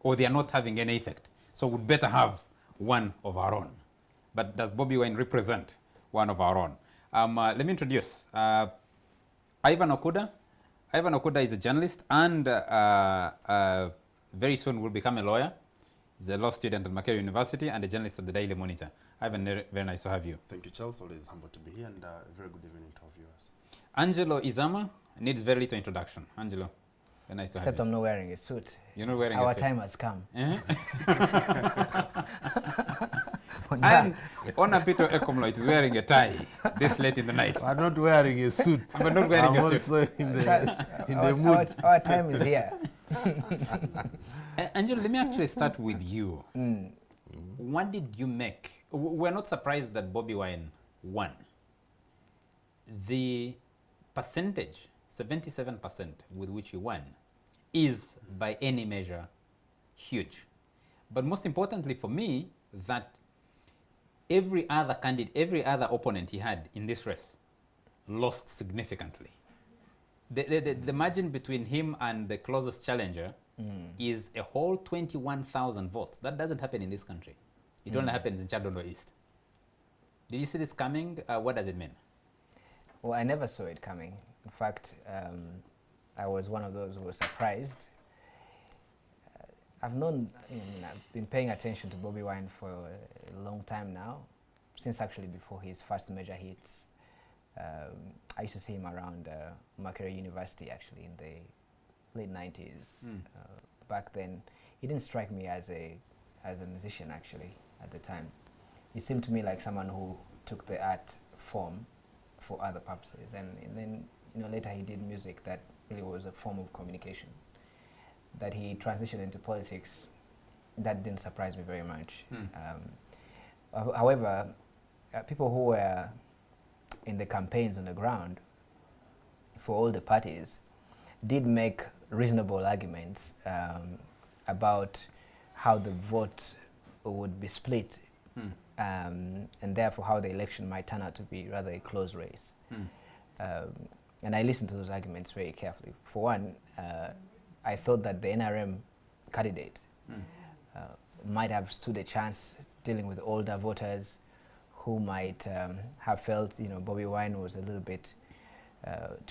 or they are not having any effect. So we'd better have one of our own. But does Bobi Wine represent one of our own? Let me introduce Ivan Okuda. Ivan Okuda is a journalist and very soon will become a lawyer. He's a law student at Makerere University and a journalist at the Daily Monitor. Ivan, very nice to have you. Thank you, Charles. Always humble to be here, and very good evening to our viewers. Angelo Izama needs very little introduction. Angelo, very nice to have you. Except I'm not wearing a suit. You're not wearing a suit. Our time has come. And Honor Peter Ekomlo is wearing a tie this late in the night. I'm not wearing a suit. I'm not wearing I'm a suit. also in the mood. Our time is here. Angelo, let me actually start with you. What did you make? We're not surprised that Bobi Wine won. The percentage, 77% with which he won, is by any measure huge. But most importantly for me, that every other candidate, every other opponent he had in this race lost significantly. The margin between him and the closest challenger is a whole 21,000 votes. That doesn't happen in this country. It only happens in Chadondo East. Did you see this coming? What does it mean? Well, I never saw it coming. In fact, I was one of those who was surprised. I've been paying attention to Bobi Wine for a long time now, since actually before his first major hits. I used to see him around Makerere University actually in the late 90s. Back then, he didn't strike me as a musician actually at the time. He seemed to me like someone who took the art form for other purposes, and then later he did music that really was a form of communication. That he transitioned into politics, that didn't surprise me very much. However, people who were in the campaigns on the ground for all the parties did make reasonable arguments about how the vote would be split, and therefore how the election might turn out to be rather a close race. And I listened to those arguments very carefully. For one, I thought that the NRM candidate might have stood a chance dealing with older voters who might have felt, Bobi Wine was a little bit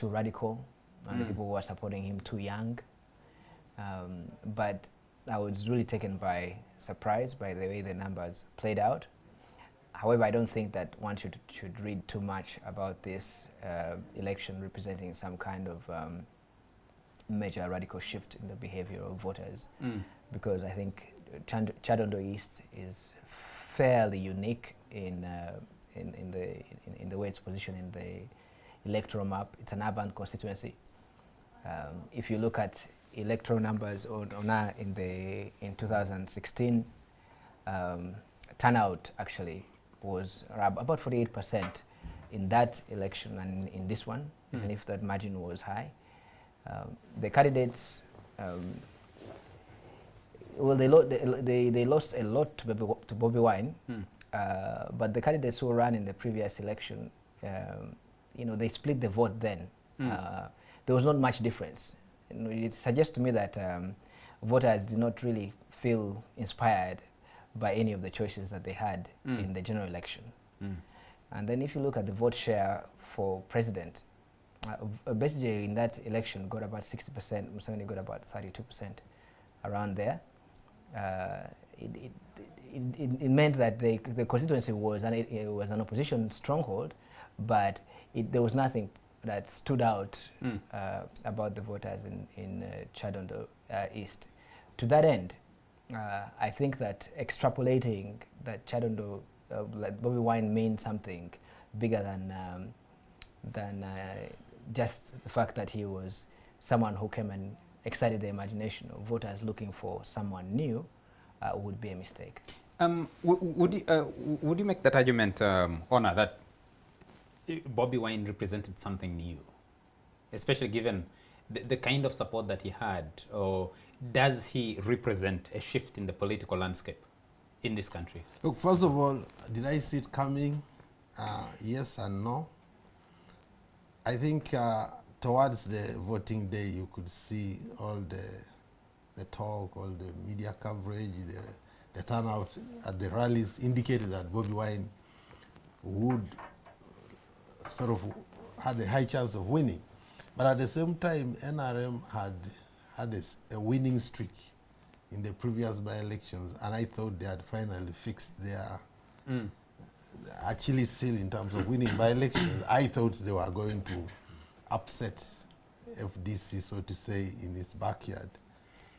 too radical, and the people who were supporting him too young. But I was really taken by surprise by the way the numbers played out. However, I don't think that one should read too much about this election representing some kind of major radical shift in the behavior of voters, because I think Chadondo East is fairly unique in the way it's positioned in the electoral map. It's an urban constituency. If you look at electoral numbers in 2016, turnout actually was about 48% in that election and in this one, even if that margin was high. The candidates, well, they lost a lot to Bobi Wine, but the candidates who ran in the previous election, they split the vote then. There was not much difference. It suggests to me that voters did not really feel inspired by any of the choices that they had in the general election. And then if you look at the vote share for president, basically in that election got about 60%, Museveni got about 32%, around there. It meant that the constituency was an opposition stronghold, but there was nothing that stood out about the voters in Chadondo East. To that end, I think that extrapolating that Chadondo, like Bobi Wine, means something bigger than just the fact that he was someone who came and excited the imagination of voters looking for someone new would be a mistake. Would you make that argument, Honor, that Bobi Wine represented something new, especially given the kind of support that he had, or does he represent a shift in the political landscape in this country? Look, first of all, did I see it coming? Yes and no. I think towards the voting day, you could see all the the talk, all the media coverage, the turnout at the rallies indicated that Bobi Wine would sort of had a high chance of winning. But at the same time, NRM had a winning streak in the previous by-elections, and I thought they had finally fixed their Achilles heel in terms of winning by-elections. I thought they were going to upset FDC, so to say, in its backyard.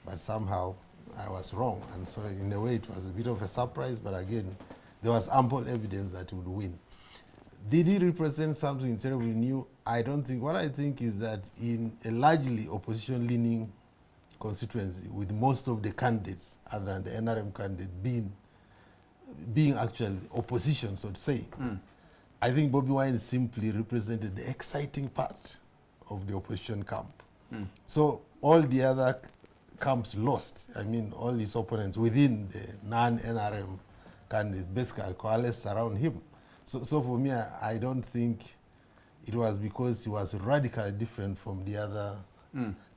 But somehow I was wrong, and so in a way it was a bit of a surprise, but again, there was ample evidence that he would win. Did he represent something terribly new? I don't think. What I think is that in a largely opposition-leaning constituency, with most of the candidates, other than the NRM candidate, being actually opposition, so to say, I think Bobi Wine simply represented the exciting part of the opposition camp. So all the other camps lost. I mean, all his opponents within the non-NRM candidates basically coalesced around him. So for me, I don't think it was because he was radically different from the other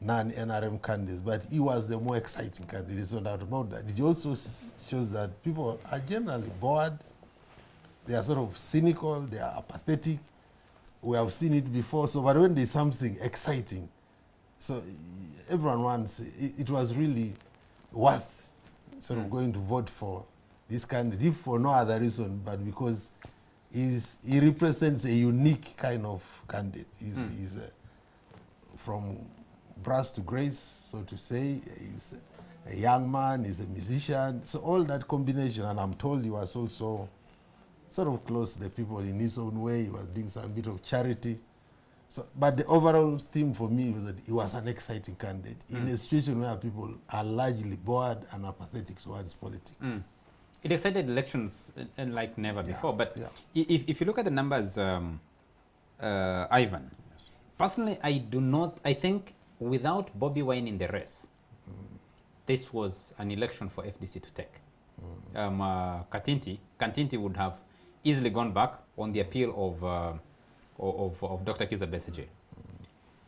non-NRM candidates, but he was the more exciting candidate. There's no doubt about that. It also shows that people are generally bored. They are sort of cynical. They are apathetic. We have seen it before. So, but when there's something exciting, so everyone wants. It was really worth sort of going to vote for this candidate, if for no other reason, but because he represents a unique kind of candidate. He's from brass to grace, so to say. He's a young man, he's a musician, so all that combination, and I'm told he was also sort of close to the people in his own way. He was doing some bit of charity. So, but the overall theme for me was that he was an exciting candidate in a situation where people are largely bored and apathetic towards politics. It excited elections like never before. But if you look at the numbers, Ivan, personally, I think without Bobi Wine in the race, this was an election for FDC to take. Kantinti would have easily gone back on the appeal of Dr. Kizza Besigye.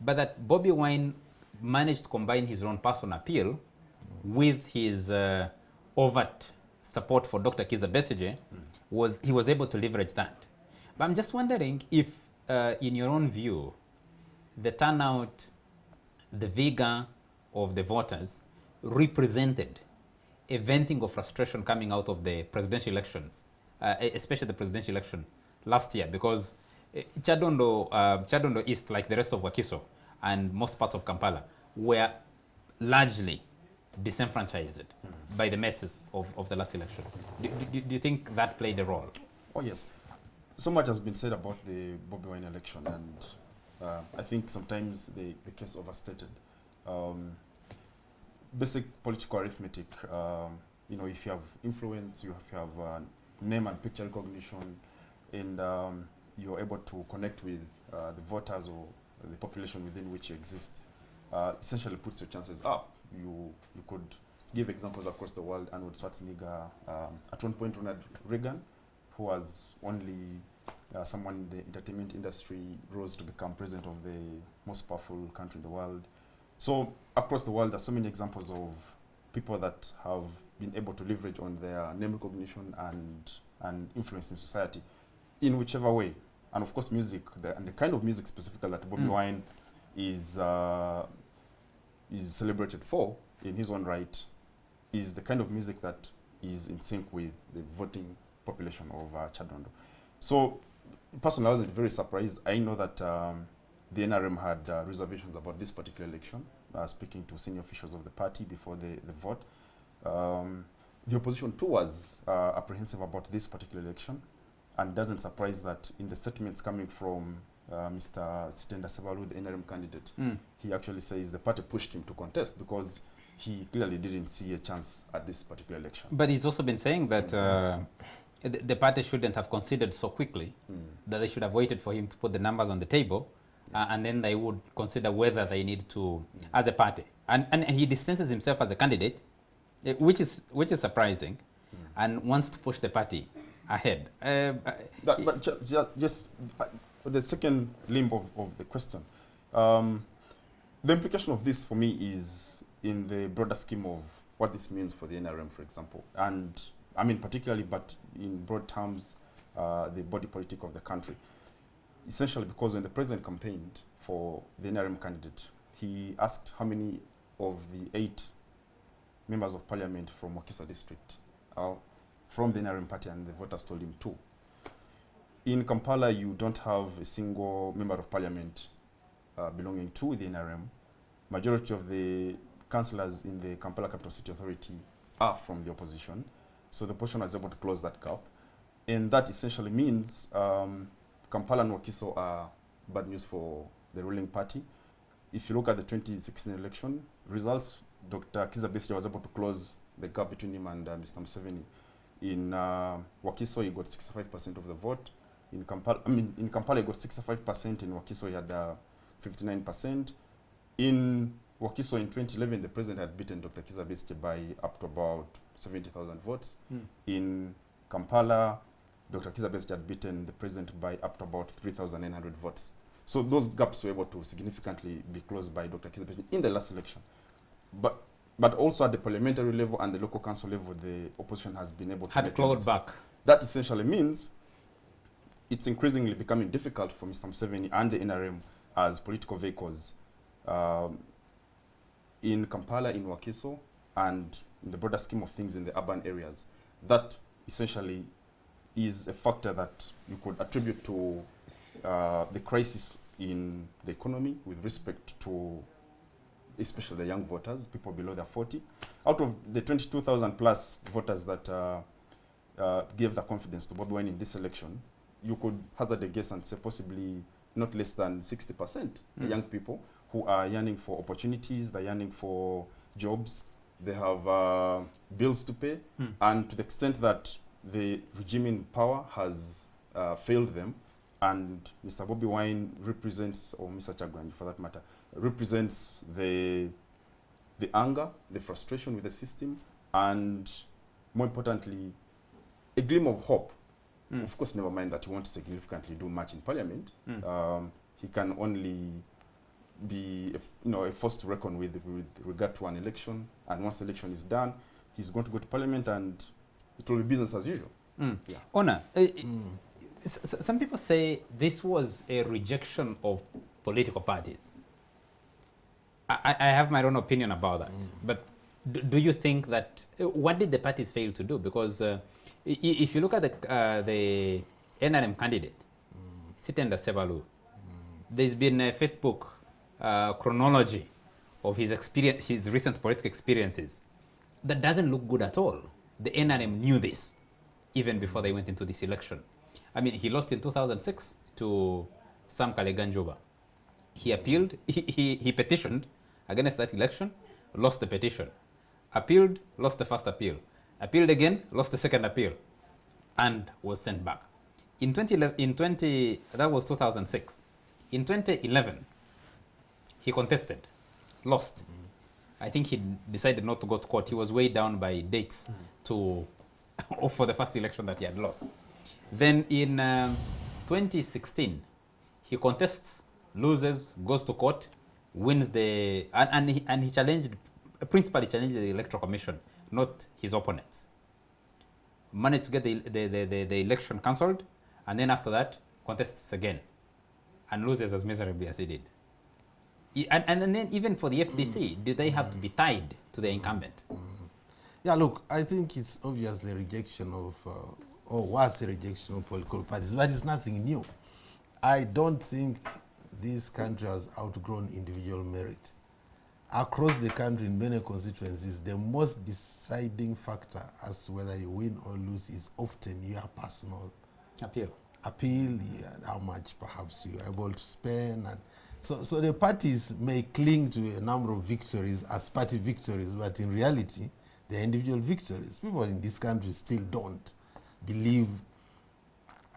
But that Bobi Wine managed to combine his own personal appeal with his overt support for Dr. Kizza Besigye, he was able to leverage that. But I'm just wondering if, in your own view, the turnout, the vigor of the voters represented a venting of frustration coming out of the presidential election, especially the presidential election last year, because Chadondo East, like the rest of Wakiso and most parts of Kampala, were largely disenfranchised by the messes of the last election. Do you think that played a role? Oh yes. So much has been said about the Bobi Wine election, and I think sometimes the case overstated. Basic political arithmetic, you know, if you have influence, you have name and picture recognition, and you're able to connect with the voters or the population within which you exist, essentially puts your chances up. You could give examples across the world. Arnold Schwarzenegger at one point Ronald Reagan, who was only someone in the entertainment industry, rose to become president of the most powerful country in the world. So across the world, there are so many examples of people that have been able to leverage on their name recognition and influence in society in whichever way. And of course, music, and the kind of music specifically that Bobi Wine is celebrated for in his own right is the kind of music that is in sync with the voting population of Chadondo. So personally, I was very surprised. I know that the NRM had reservations about this particular election, speaking to senior officials of the party before the vote. The opposition too was apprehensive about this particular election, and doesn't surprise that in the statements coming from Mr. Sitenda Sebalu, the NRM candidate, he actually says the party pushed him to contest because he clearly didn't see a chance at this particular election. But he's also been saying that the party shouldn't have considered so quickly, that they should have waited for him to put the numbers on the table, and then they would consider whether they need to, as a party. And he distances himself as a candidate, which is surprising, and wants to push the party ahead. But just for the second limb of the question, the implication of this for me is in the broader scheme of what this means for the NRM, for example, and I mean particularly, but in broad terms, the body politic of the country. Essentially because when the president campaigned for the NRM candidate, he asked how many of the 8 members of parliament from Wakiso district are from the NRM party, and the voters told him 2. In Kampala, you don't have a single member of parliament belonging to the NRM. Majority of the councillors in the Kampala Capital City Authority are from the opposition, so the opposition was able to close that gap, and that essentially means Kampala and Wakiso are bad news for the ruling party. If you look at the 2016 election results, Dr. Kizza Besigye was able to close the gap between him and Mr. Museveni. In Wakiso, he got 65% of the vote. In Kampala, he got 65%. In Wakiso, he had 59%. In Wakiso, in 2011, the president had beaten Dr. Kizza Besigye by up to about 70,000 votes. In Kampala, Dr. Kizza Besigye had beaten the president by up to about 3,900 votes. So those gaps were able to significantly be closed by Dr. Kizza Besigye in the last election. But also at the parliamentary level and the local council level, the opposition has been able to had clawed back. That essentially means it's increasingly becoming difficult for Mr. Museveni and the NRM as political vehicles in Kampala, in Wakiso, and in the broader scheme of things in the urban areas. That essentially is a factor that you could attribute to the crisis in the economy with respect to especially the young voters, people below their 40. Out of the 22,000 plus voters that gave the confidence to Bobi Wine in this election, you could hazard a guess and say possibly not less than 60% the young people who are yearning for opportunities, they're yearning for jobs, they have bills to pay, and to the extent that the regime in power has failed them, and Mr. Bobi Wine represents, or Mr. Chagwani for that matter, represents the anger, the frustration with the system, and more importantly, a gleam of hope. Of course, never mind that he won't significantly do much in parliament. He can only be a force to reckon with regard to an election, and once the election is done, he's going to go to parliament and it will be business as usual. Yeah. Ona, some people say this was a rejection of political parties. I have my own opinion about that, but do you think that, what did the parties fail to do? Because if you look at the NRM candidate, Sitenda Sebalu, there's been a Facebook chronology of his experience, his recent political experiences, that doesn't look good at all. The NRM knew this even before they went into this election. I mean, he lost in 2006 to Sam Kaleganjuba. He appealed, he petitioned against that election, lost the petition. Appealed, lost the first appeal. Appealed again, lost the second appeal, and was sent back. In 2011, that was 2006. In 2011, he contested, lost. I think he decided not to go to court. He was weighed down by dates to for the first election that he had lost. Then in 2016, he contests, loses, goes to court, wins the and he challenged, principally challenged the Electoral Commission, not his opponents. Managed to get the election cancelled, and then after that contests again and loses as miserably as he did. And then even for the FDC, do they have to be tied to the incumbent? Yeah, look, I think it's obviously a rejection of, or was a rejection of political parties. That is nothing new. I don't think this country has outgrown individual merit. Across the country, in many constituencies, the most deciding factor as to whether you win or lose is often your personal appeal, how much perhaps you are able to spend. And so the parties may cling to a number of victories as party victories, but in reality, they're individual victories. People in this country still don't believe.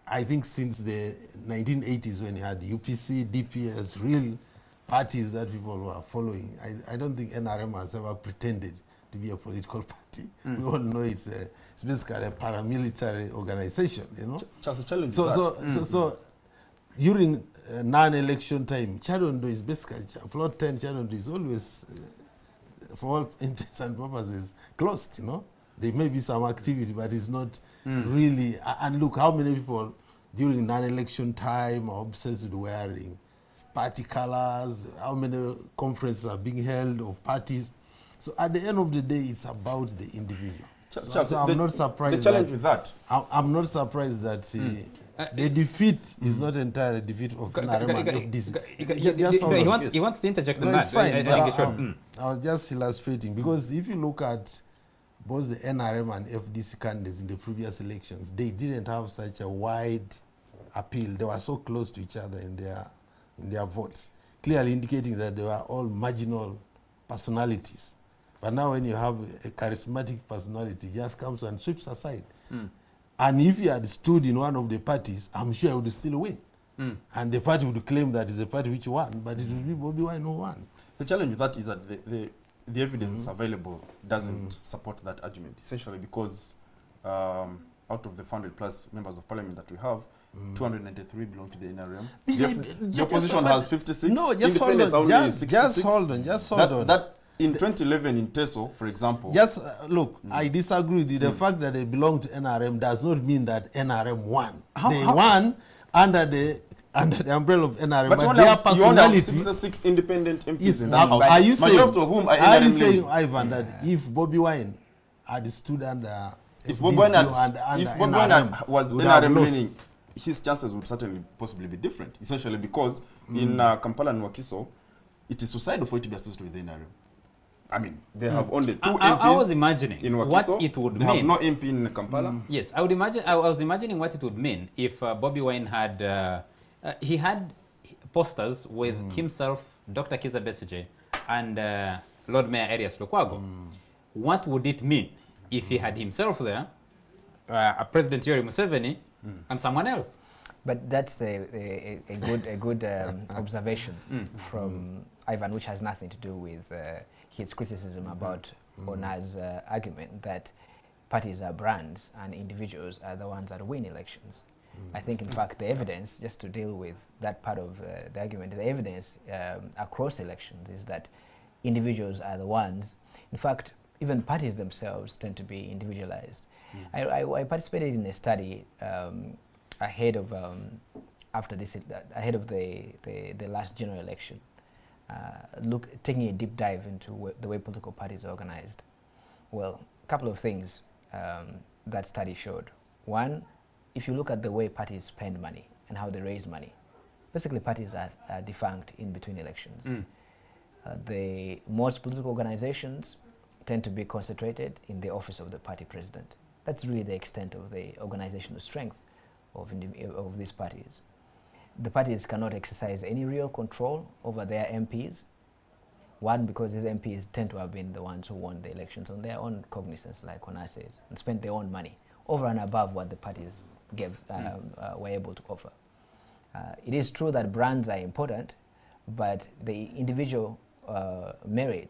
I think since the 1980s, when you had UPC, DPS, real parties that people were following, I don't think NRM has ever pretended to be a political party. We all know it's basically a paramilitary organization, you know. So during non-election time, Chadondo is basically, Floor 10 Chadondo is always for all intents and purposes, closed, you know. There may be some activity, but it's not really. And look, how many people during non-election time are obsessed with wearing party colors? How many conferences are being held of parties? So at the end of the day, it's about the individual. So I'm not surprised. The challenge with that. I'm not surprised that the defeat is not entirely a defeat of NRM. He wants to interject on that. I was just illustrating, because if you look at both the NRM and FDC candidates in the previous elections, they didn't have such a wide appeal. They were so close to each other in their votes, clearly indicating that they were all marginal personalities. But now when you have a charismatic personality, he just comes and sweeps aside. And if he had stood in one of the parties, I'm sure he would still win. And the party would claim that it's the party which won, but it would be Bobi Wine who won. The challenge with that is that the evidence available doesn't support that argument, essentially because out of the 400 plus members of parliament that we have, 293 belong to the NRM. The opposition has 56. No, just hold on. Just hold on. That in 2011 in Teso, for example. Just look, I disagree with you. The fact that they belong to NRM does not mean that NRM won. They won under the umbrella of NRM, but their personality. You have 66 independent MPs in that now, house. Are you saying, Ivan, that if Bobi Wine had stood under, if Bobi Wine was NRM leaning, his chances would certainly possibly be different. Essentially because in Kampala and Wakiso, it is suicidal for it to be associated with the NRM. I mean, they have only two MPs. I was imagining in Wakiso, what it would mean. They have no MP in Kampala. Yes, I was imagining what it would mean if Bobi Wine had he had posters with himself, Dr. Kizza Besigye, and Lord Mayor Elias Lukwago. What would it mean if he had himself there, President Yoweri Museveni, and someone else? But that's a good observation from Ivan, which has nothing to do with his criticism about Ona's argument that parties are brands and individuals are the ones that win elections. I think, in fact, the evidence, just to deal with that part of the argument, the evidence across elections is that individuals are the ones. In fact, even parties themselves tend to be individualized. I participated in a study ahead of ahead of the last general election, taking a deep dive into the way political parties are organized. Well, a couple of things that study showed. One, if you look at the way parties spend money and how they raise money, basically parties are defunct in between elections. The most political organizations tend to be concentrated in the office of the party president. That's really the extent of the organizational strength of these parties. The parties cannot exercise any real control over their MPs. One, because these MPs tend to have been the ones who won the elections on their own cognizance, like Ona says, and spent their own money over and above what the parties were able to offer. It is true that brands are important, but the individual merit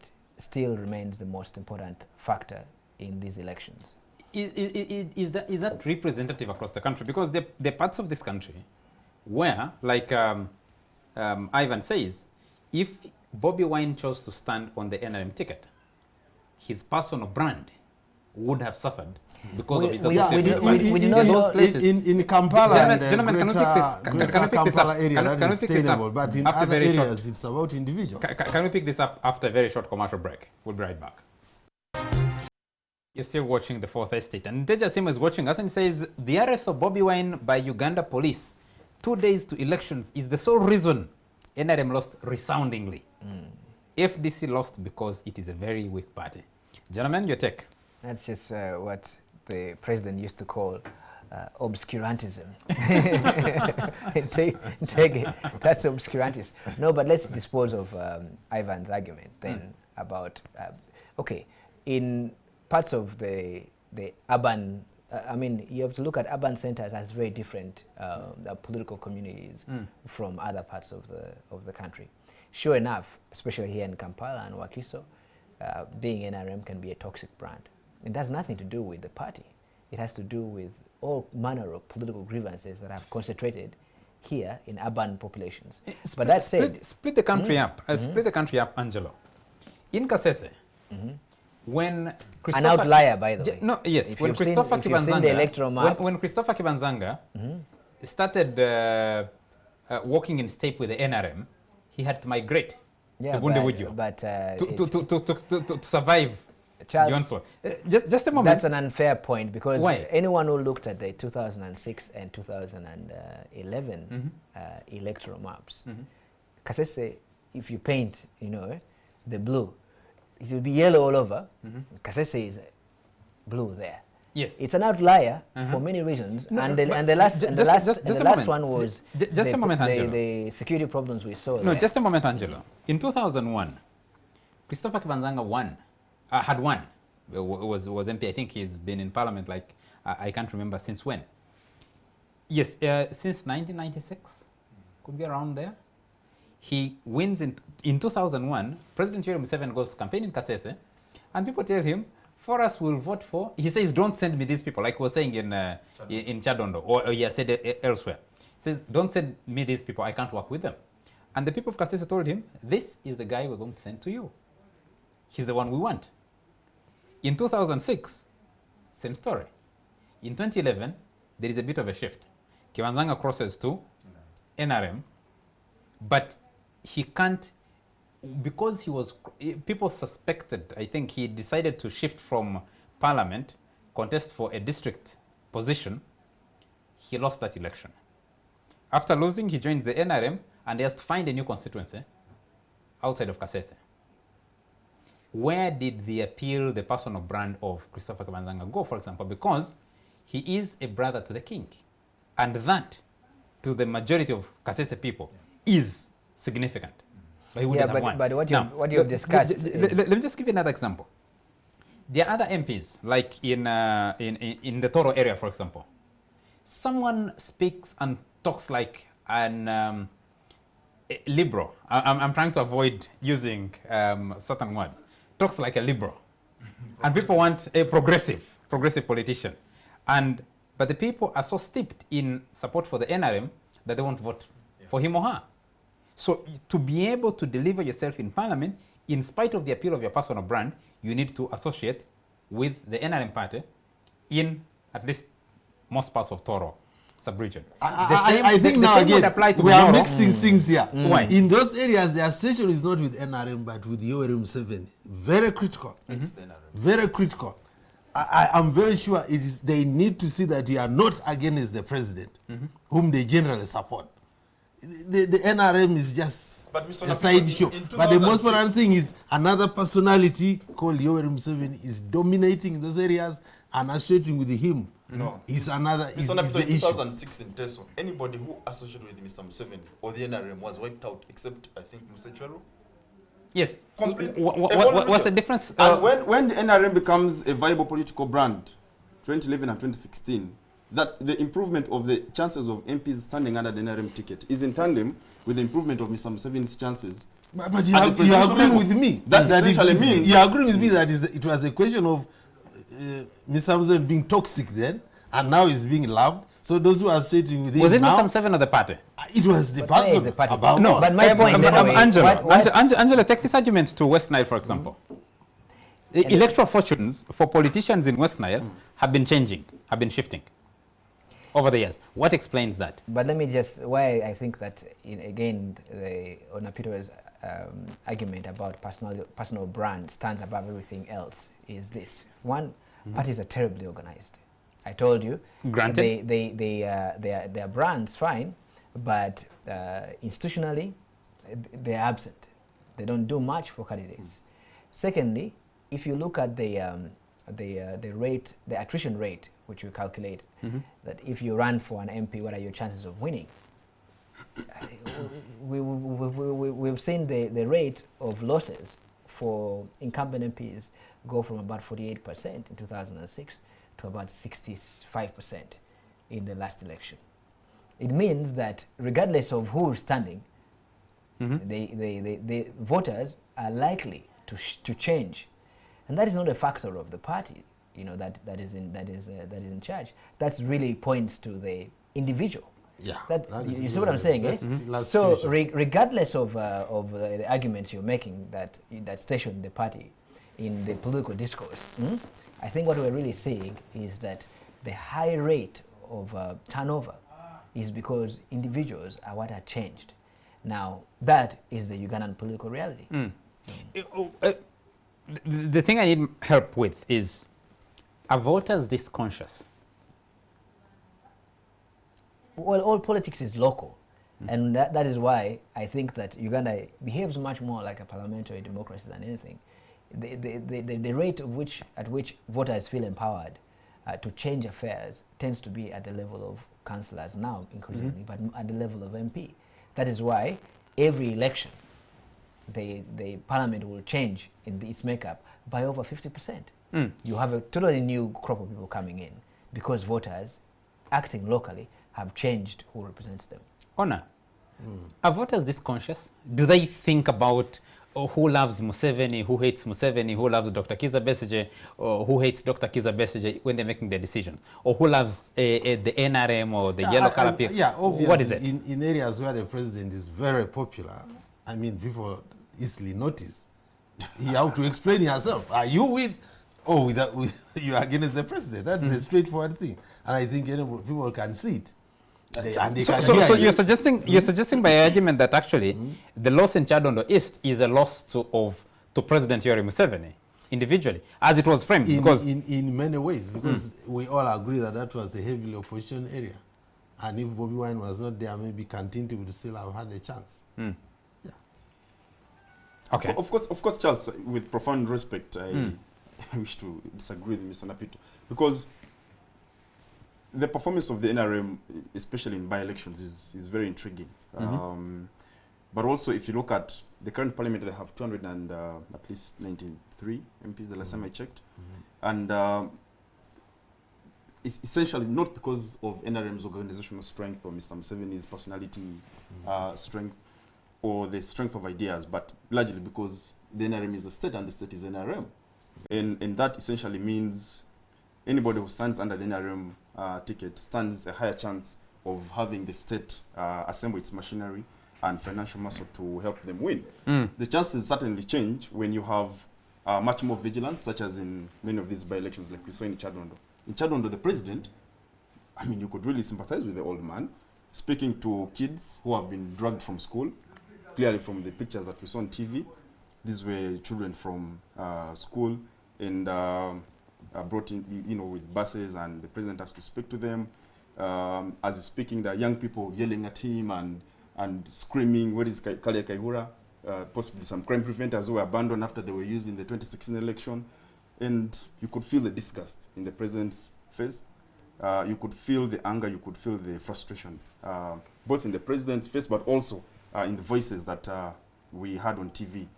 still remains the most important factor in these elections. Is that representative across the country? Because there are parts of this country where, like Ivan says, if Bobi Wine chose to stand on the NRM ticket, his personal brand would have suffered because of his in Kampala, gentlemen, can we pick this up? Can we pick this up? But in other areas, it's about individuals. Can we pick this up after a very short commercial break? We'll be right back. You're still watching the Fourth Estate, and Teja Sim is watching us and says the arrest of Bobi Wine by Uganda police 2 days to elections is the sole reason NRM lost resoundingly. FDC lost because it is a very weak party. Gentlemen, your take. That's just what the president used to call obscurantism. Take it. That's obscurantism. No, but let's dispose of Ivan's argument then about okay, in parts of the urban, I mean, you have to look at urban centers as very different political communities from other parts of the country. Sure enough, especially here in Kampala and Wakiso, being NRM can be a toxic brand. It has nothing to do with the party. It has to do with all manner of political grievances that have concentrated here in urban populations. But that said, split the country up. Split the country up, Angelo. In Kasese, When An outlier, by the way. No, yes. If When you've seen- Christopher if you've seen the Kibanzanga, electoral map. when Christopher Kibanzanga started working in step with the NRM, he had to migrate to Bundebujo but to survive Charles, Johnson. Just a moment. that's an unfair point, because Why? anyone who looked at the 2006 and 2011 electoral maps, Kasese, if you paint, the blue, it will be yellow all over. Kasese is blue there. Yes. It's an outlier for many reasons, No, and but the last just a moment. one was Just a moment, Angelo. the security problems we saw. No, there. just a moment, Angelo. In 2001, Christopher Kibanzanga had won. Was MP. I think he's been in parliament, like, I can't remember since when. Yes, since 1996, could be around there. He wins in 2001. President Yoweri Museveni goes to campaign in Kasese, and people tell him, for us, we'll vote for. He says, don't send me these people, like we were saying in Chadondo, or he has said it elsewhere. He says, don't send me these people, I can't work with them. And the people of Kasese told him, this is the guy we're going to send to you. He's the one we want. In 2006, same story. In 2011, there is a bit of a shift. Kibanzanga crosses to NRM, but he can't, because people suspected, I think he decided to shift from parliament, contest for a district position. He lost that election. After losing, he joins the NRM, and he has to find a new constituency outside of Kasese. Where did the appeal, the personal brand of Christopher Kibanzanga go, for example? Because he is a brother to the king. And that, to the majority of Kasese people, is significant. But he wouldn't have won. But what Now, you've discussed let me just give you another example. There are other MPs, like in the Toro area, for example. Someone speaks and talks like an liberal. I'm trying to avoid using certain words. Talks like a liberal. And people want a progressive politician. But the people are so steeped in support for the NRM that they won't vote for him or her. So to be able to deliver yourself in parliament, in spite of the appeal of your personal brand, you need to associate with the NRM party in at least most parts of Toro sub-region. I think now again, we are mixing things here. Why? In those areas, their station is not with NRM, but with Yoweri Museveni. Very critical. Very critical. I am very sure they need to see that we are not against the president, whom they generally support. The NRM is just a side show. But the most important thing is another personality called Yoweri Museveni is dominating those areas and associating with him. No. Is another is the in issue. 2006 in Teso, anybody who associated with Mr. Museveni or the NRM was wiped out, except I think Musechero. Yes. Completely. What's the difference? And when the NRM becomes a viable political brand, 2011 and 2016, that the improvement of the chances of MPs standing under the NRM ticket is in tandem with the improvement of Mr. Museveni's chances. But you are agreeing with me. That essentially means you are agreeing with me that it was a question of Mr. Museveni being toxic then, and now he's being loved. So those who are sitting with him was it now, Mr. Museveni or the party? It was the party. About No, but my point, Angela, take this argument to West Nile, for example. The electoral fortunes for politicians in West Nile have been changing, have been shifting over the years. What explains that? But let me just, why I think that, again, Honour Peter's argument about personal brand stands above everything else is this. One, parties are terribly organized. I told you. Granted. Their brand's fine, but institutionally, they're absent. They don't do much for candidates. Secondly, if you look at the attrition rate, which we calculate, that if you run for an MP, what are your chances of winning? We've seen the rate of losses for incumbent MPs go from about 48% in 2006 to about 65% in the last election. It means that regardless of who's standing, the voters are likely to change, and that is not a factor of the party, that is in charge. That really points to the individual. Yeah. You see what I'm saying, eh? So regardless of the arguments you're making that station the party, in the political discourse, I think what we're really seeing is that the high rate of turnover is because individuals are what are changed. Now, that is the Ugandan political reality. The thing I need help with is, are voters this conscious? Well, all politics is local. And that is why I think that Uganda behaves much more like a parliamentary democracy than anything. The rate at which voters feel empowered to change affairs tends to be at the level of councillors now, increasingly, but at the level of MP. That is why every election, the parliament will change in its makeup by over 50%. You have a totally new crop of people coming in because voters acting locally have changed who represents them. Honor, are voters this conscious? Do they think about who loves Museveni, who hates Museveni, who loves Dr. Kizza Besigye, or who hates Dr. Kizza Besigye when they're making their decision? Or who loves the NRM or the yellow color people? Yeah, obviously, what is it? In areas where the president is very popular, I mean, people easily notice. You have to explain yourself. Are you with, you are against the president? That's a straightforward thing. And I think people can see it. So you're suggesting by argument that actually the loss in Chadondo East is a loss to President Yoweri Museveni individually, as it was framed. In many ways, because we all agree that that was a heavily opposition area, and if Bobi Wine was not there, maybe Kantinti would still have had a chance. Yeah. Okay. Of course, Charles, with profound respect, I wish to disagree with Mr. Napito, because the performance of the NRM, especially in by-elections, is very intriguing. But also, if you look at the current parliament, they have 200 and at least 93 MPs, the last time I checked. And it's essentially not because of NRM's organizational strength or Mr. Museveni's personality strength or the strength of ideas, but largely because the NRM is a state and the state is NRM. And that essentially means anybody who stands under the NRM ticket stands a higher chance of having the state assemble its machinery and financial muscle to help them win. The chances certainly change when you have much more vigilance, such as in many of these by-elections like we saw in Chadondo. In Chadondo, the president, I mean, you could really sympathize with the old man, speaking to kids who have been dragged from school, clearly from the pictures that we saw on TV. These were children from school and brought in, with buses, and the president has to speak to them. As he's speaking, there are young people yelling at him and screaming, "Where is Kalia Kaihura?" Possibly some crime preventers who were abandoned after they were used in the 2016 election. And you could feel the disgust in the president's face. You could feel the anger, you could feel the frustration, both in the president's face, but also in the voices that we had on TV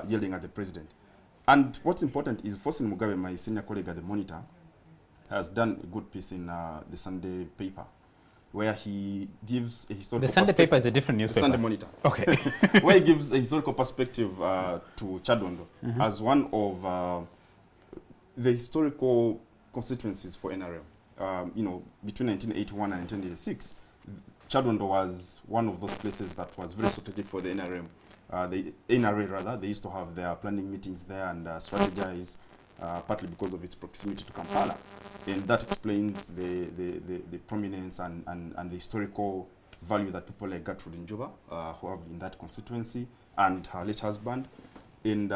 yelling at the president. And what's important is Faustin Mugabe, my senior colleague at the Monitor, has done a good piece in the Sunday paper, where he gives a historical The Sunday paper is a different newspaper. The Sunday Monitor. Okay. Where he gives a historical perspective to Chadondo as one of the historical constituencies for NRM. Between 1981 and 1986, Chadondo was one of those places that was very strategic for the NRM. The NRA rather, they used to have their planning meetings there and strategize, partly because of its proximity to Kampala. And that explains the prominence and the historical value that people like Gertrude Njoba, who have in that constituency, and her late husband. And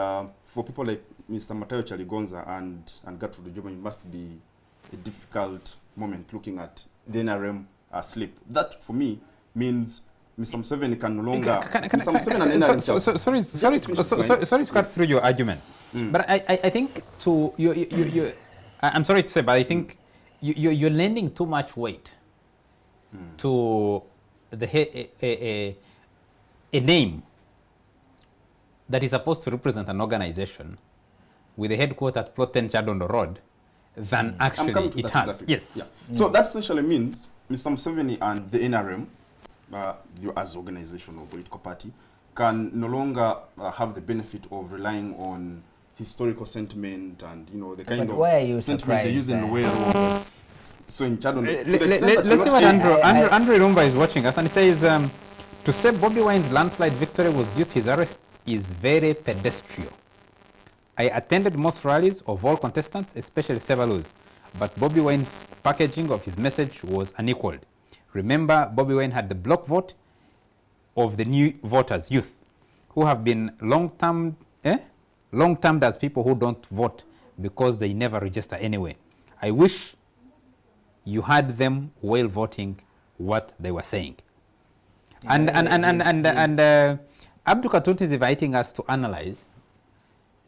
for people like Mr. Matayo Chaligonza and Gertrude Njoba, it must be a difficult moment looking at the NRM slip. That, for me, means Mr. Museveni can no longer... Sorry to cut through your argument. But I think I'm sorry to say, but I think you're lending too much weight to a name that is supposed to represent an organization with a headquarters plot 10 Chadondo Road than actually it has. Exactly. Yes. Yeah. So that essentially means Mr. Museveni and the NRM, as organization or political party, can no longer have the benefit of relying on historical sentiment and the kind of why are you sentiment surprised they use in Luweero. So in Chadondo, let's see what Andrew Lumba is watching us, and he says to say Bobi Wine's landslide victory was due to his arrest is very pedestrian. I attended most rallies of all contestants, especially Sevalus, but Bobi Wine's packaging of his message was unequaled. Remember, Bobi Wine had the block vote of the new voters, youth, who have been long-termed as people who don't vote because they never register anyway. I wish you had them while voting what they were saying. And Abdul Katut is inviting us to analyze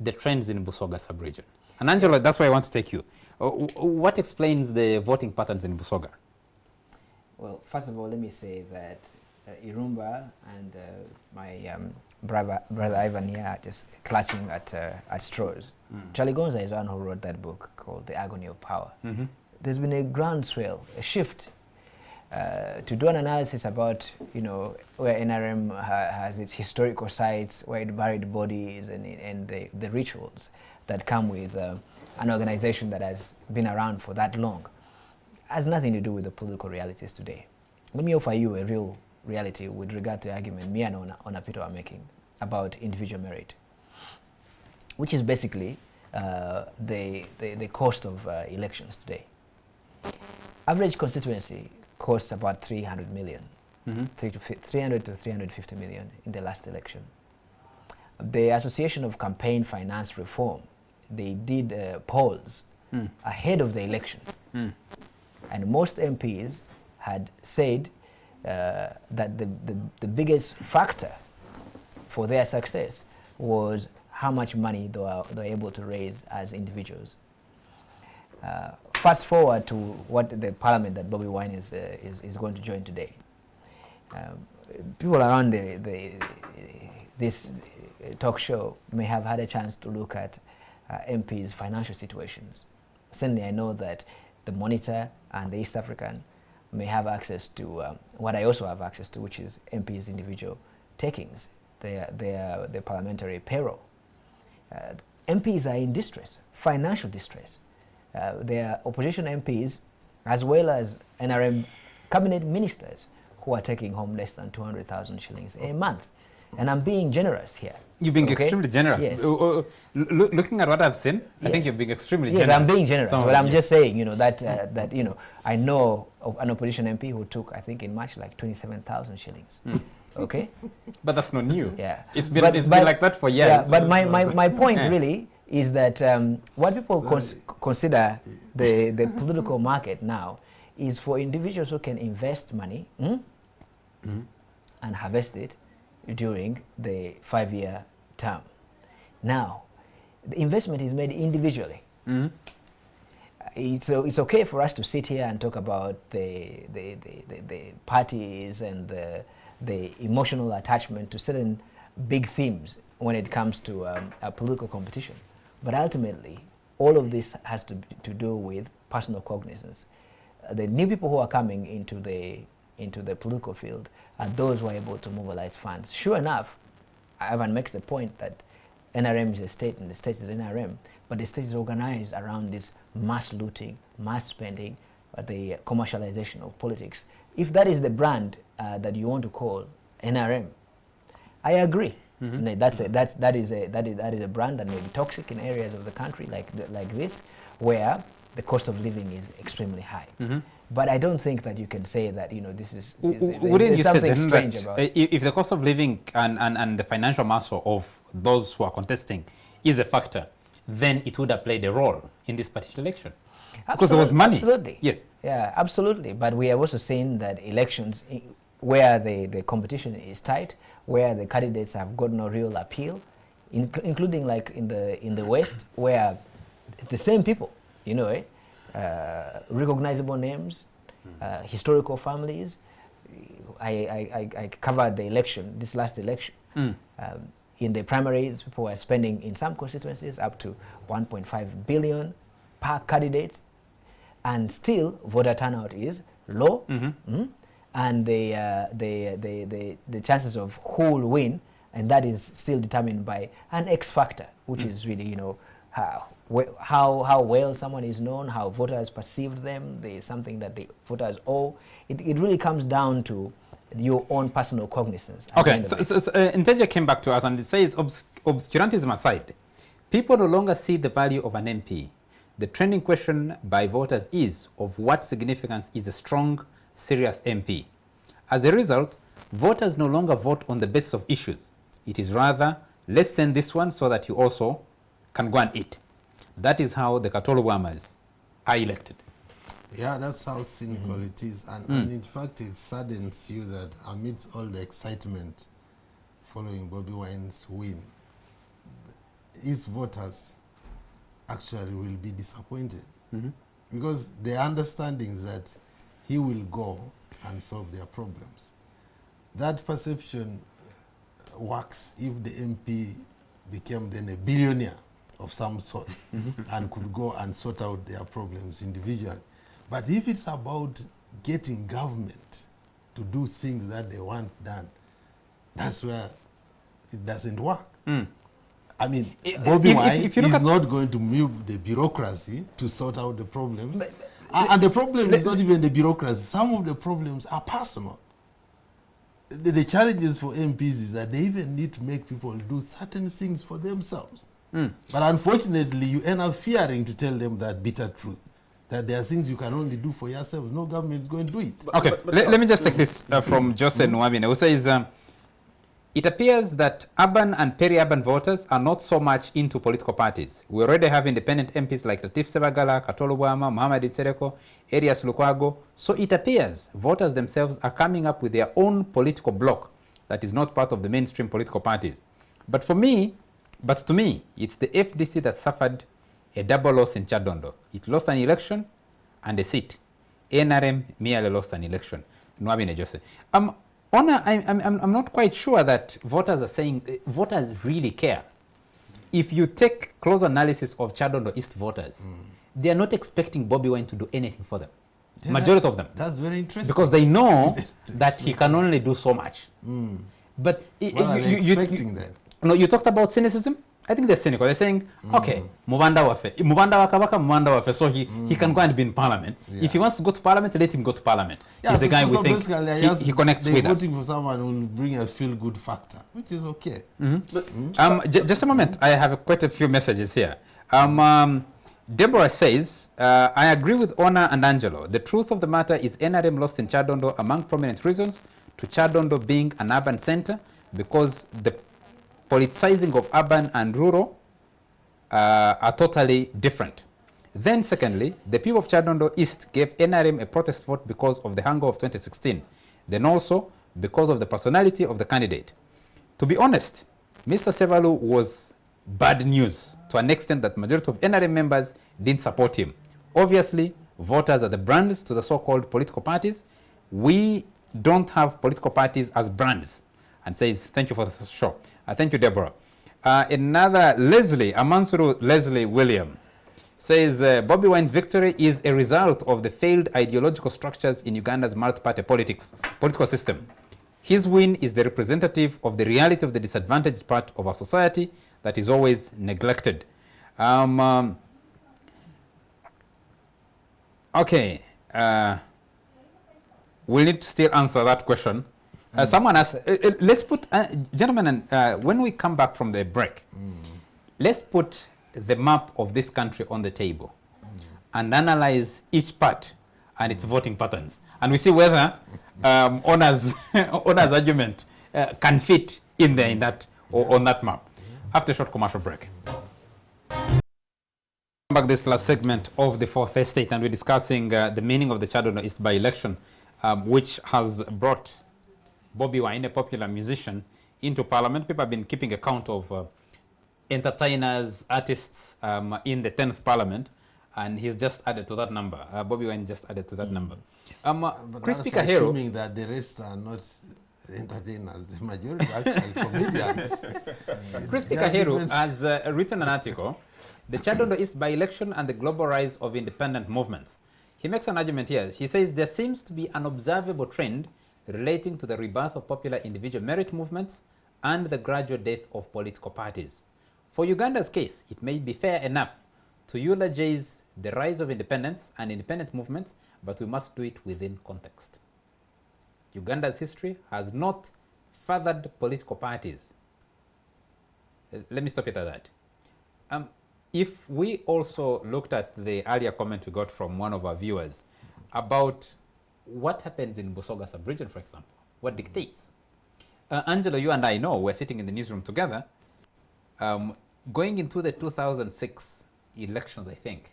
the trends in Busoga sub-region. And Angelo, that's where I want to take you. What explains the voting patterns in Busoga? Well, first of all, let me say that Irumba and my brother Ivan here are just clutching at straws. Charlie Gonza is the one who wrote that book called The Agony of Power. There's been a groundswell, a shift to do an analysis about, you know, where NRM has its historical sites, where it buried bodies, and the rituals that come with an organization that has been around for that long. Has nothing to do with the political realities today. Let me offer you a real reality with regard to the argument me and Onapito are making about individual merit, which is basically the cost of elections today. Average constituency costs about 300 million, 300 to 350 million in the last election. The Association of Campaign Finance Reform, they did polls ahead of the election, and most MPs had said that the biggest factor for their success was how much money they were able to raise as individuals. Fast forward to what the parliament that Bobi Wine is going to join today. People around this talk show may have had a chance to look at MPs' financial situations. Certainly, I know that the Monitor and the East African may have access to what I also have access to, which is MPs' individual takings, their parliamentary payroll. MPs are in distress, financial distress. There are opposition MPs as well as NRM cabinet ministers who are taking home less than 200,000 shillings a month. And I'm being generous here. You're being extremely generous. Yes. Looking at what I've seen, I think you're being extremely generous. Yes, I'm being generous, but I'm just saying, you know, that that, you know, I know of an opposition MP who took, I think in March, like 27,000 shillings. Okay? But that's not new. Yeah. It's been like that for years. Yeah, but my point really is that what people consider the political market now is for individuals who can invest money and harvest it during the 5-year term. Now, the investment is made individually. It's okay for us to sit here and talk about the parties and the emotional attachment to certain big themes when it comes to a political competition. But ultimately, all of this has to do with personal cognizance. The new people who are coming into the political field are those who are able to mobilize funds. Sure enough, Ivan makes the point that NRM is a state and the state is NRM, but the state is organized around this mass looting, mass spending, the commercialization of politics. If that is the brand that you want to call NRM, I agree. That is a brand that may be toxic in areas of the country like this, where the cost of living is extremely high. But I don't think that you can say that, you know, this is wouldn't you say then strange that about it. If the cost of living and the financial muscle of those who are contesting is a factor, then it would have played a role in this particular election. Because there was money. Absolutely. Yes. Yeah, absolutely. But we have also seen that elections where the competition is tight, where the candidates have got no real appeal, including like in the West, where the same people, you know, recognizable names, historical families. I covered the election, this last election. In the primaries, people were spending in some constituencies up to 1.5 billion per candidate, and still voter turnout is low, and the chances of who will win, and that is still determined by an X factor, which is really, you know, how well someone is known, how voters perceive them. There is something that the voters owe. It really comes down to your own personal cognizance. Okay, so Nteja came back to us and it says, obscurantism aside, People no longer see the value of an MP. The trending question by voters is of what significance is a strong, serious MP. As a result, voters no longer vote on the basis of issues. It is rather, let's send this one so that you also can go and eat. That is how the Katolobwamas are elected. Yeah, that's how cynical it is. And in fact, it saddens you that amidst all the excitement following Bobi Wine's win, his voters actually will be disappointed. Because their understanding is that he will go and solve their problems. That perception works if the MP became then a billionaire of some sort and could go and sort out their problems individually. But if it's about getting government to do things that they want done, that's where it doesn't work. I mean, Bobi Wine is not going to move the bureaucracy to sort out the problems. And the problem is not even the bureaucracy. Some of the problems are personal. The challenges for MPs is that they even need to make people do certain things for themselves. But unfortunately, you end up fearing to tell them that bitter truth, that there are things you can only do for yourselves. No government is going to do it. Okay, let me just take this from Jose Nwabine, who says, it appears that urban and peri-urban voters are not so much into political parties. We already have independent MPs like Latif Sebagala, Katolobwama, Muhammad Itsereko, Erias Lukwago. So it appears voters themselves are coming up with their own political bloc that is not part of the mainstream political parties. But to me, it's the FDC that suffered a double loss in Chadondo. It lost an election and a seat. NRM merely lost an election. Nwabine Jose. Honor, I'm not quite sure that voters are saying, voters really care. If you take close analysis of Chadondo East voters, they are not expecting Bobi Wine to do anything for them. Yeah, majority of them. That's very interesting. Because they know that he can only do so much. But you talked about cynicism. I think they're cynical. They're saying, okay, Mubanda wafe, so he can go and be in parliament. Yeah. If he wants to go to parliament, let him go to parliament. Yeah, he's the guy we think he connects with. They're voting for someone who will bring a feel-good factor, which is okay. Just a moment. I have quite a few messages here. Deborah says, I agree with Ona and Angelo. The truth of the matter is NRM lost in Chadondo among prominent reasons to Chadondo being an urban center, because the politicizing of urban and rural are totally different. Then secondly, the people of Chadondo East gave NRM a protest vote because of the hunger of 2016. Then also because of the personality of the candidate. To be honest, Mr. Sevalu was bad news to an extent that majority of NRM members didn't support him. Obviously, voters are the brands to the so-called political parties. We don't have political parties as brands. And says, thank you for the show. Thank you, Deborah. Another Leslie, Amansuru Leslie William, says Bobi Wine's victory is a result of the failed ideological structures in Uganda's multi-party political system. His win is the representative of the reality of the disadvantaged part of our society that is always neglected. Okay, we'll need to still answer that question. Someone asked, let's put, gentlemen, when we come back from the break, let's put the map of this country on the table and analyze each part and its voting patterns. And we see whether Honor's argument can fit in there in that, or on that map. After a short commercial break. Back this last segment of the Fourth Estate, and we're discussing the meaning of the Chadondo East by-election, which has brought Bobi Wine, a popular musician, into parliament. People have been keeping account of entertainers, artists in the 10th parliament, and he's just added to that number. Bobi Wine just added to that number. Chris Pikahero, assuming that the rest are not entertainers, the majority are actually comedians. Chris Pikahero has written an article, The Chadondo East by-election and the Global Rise of Independent Movements. He makes an argument here. He says there seems to be an observable trend relating to the rebirth of popular individual merit movements and the gradual death of political parties. For Uganda's case, it may be fair enough to eulogize the rise of independence and independent movements, but we must do it within context. Uganda's history has not fathered political parties. Let me stop it at that. If we also looked at the earlier comment we got from one of our viewers about what happens in Busoga sub-region, for example, what dictates. Angelo, you and I know, we're sitting in the newsroom together, going into the 2006 elections, I think,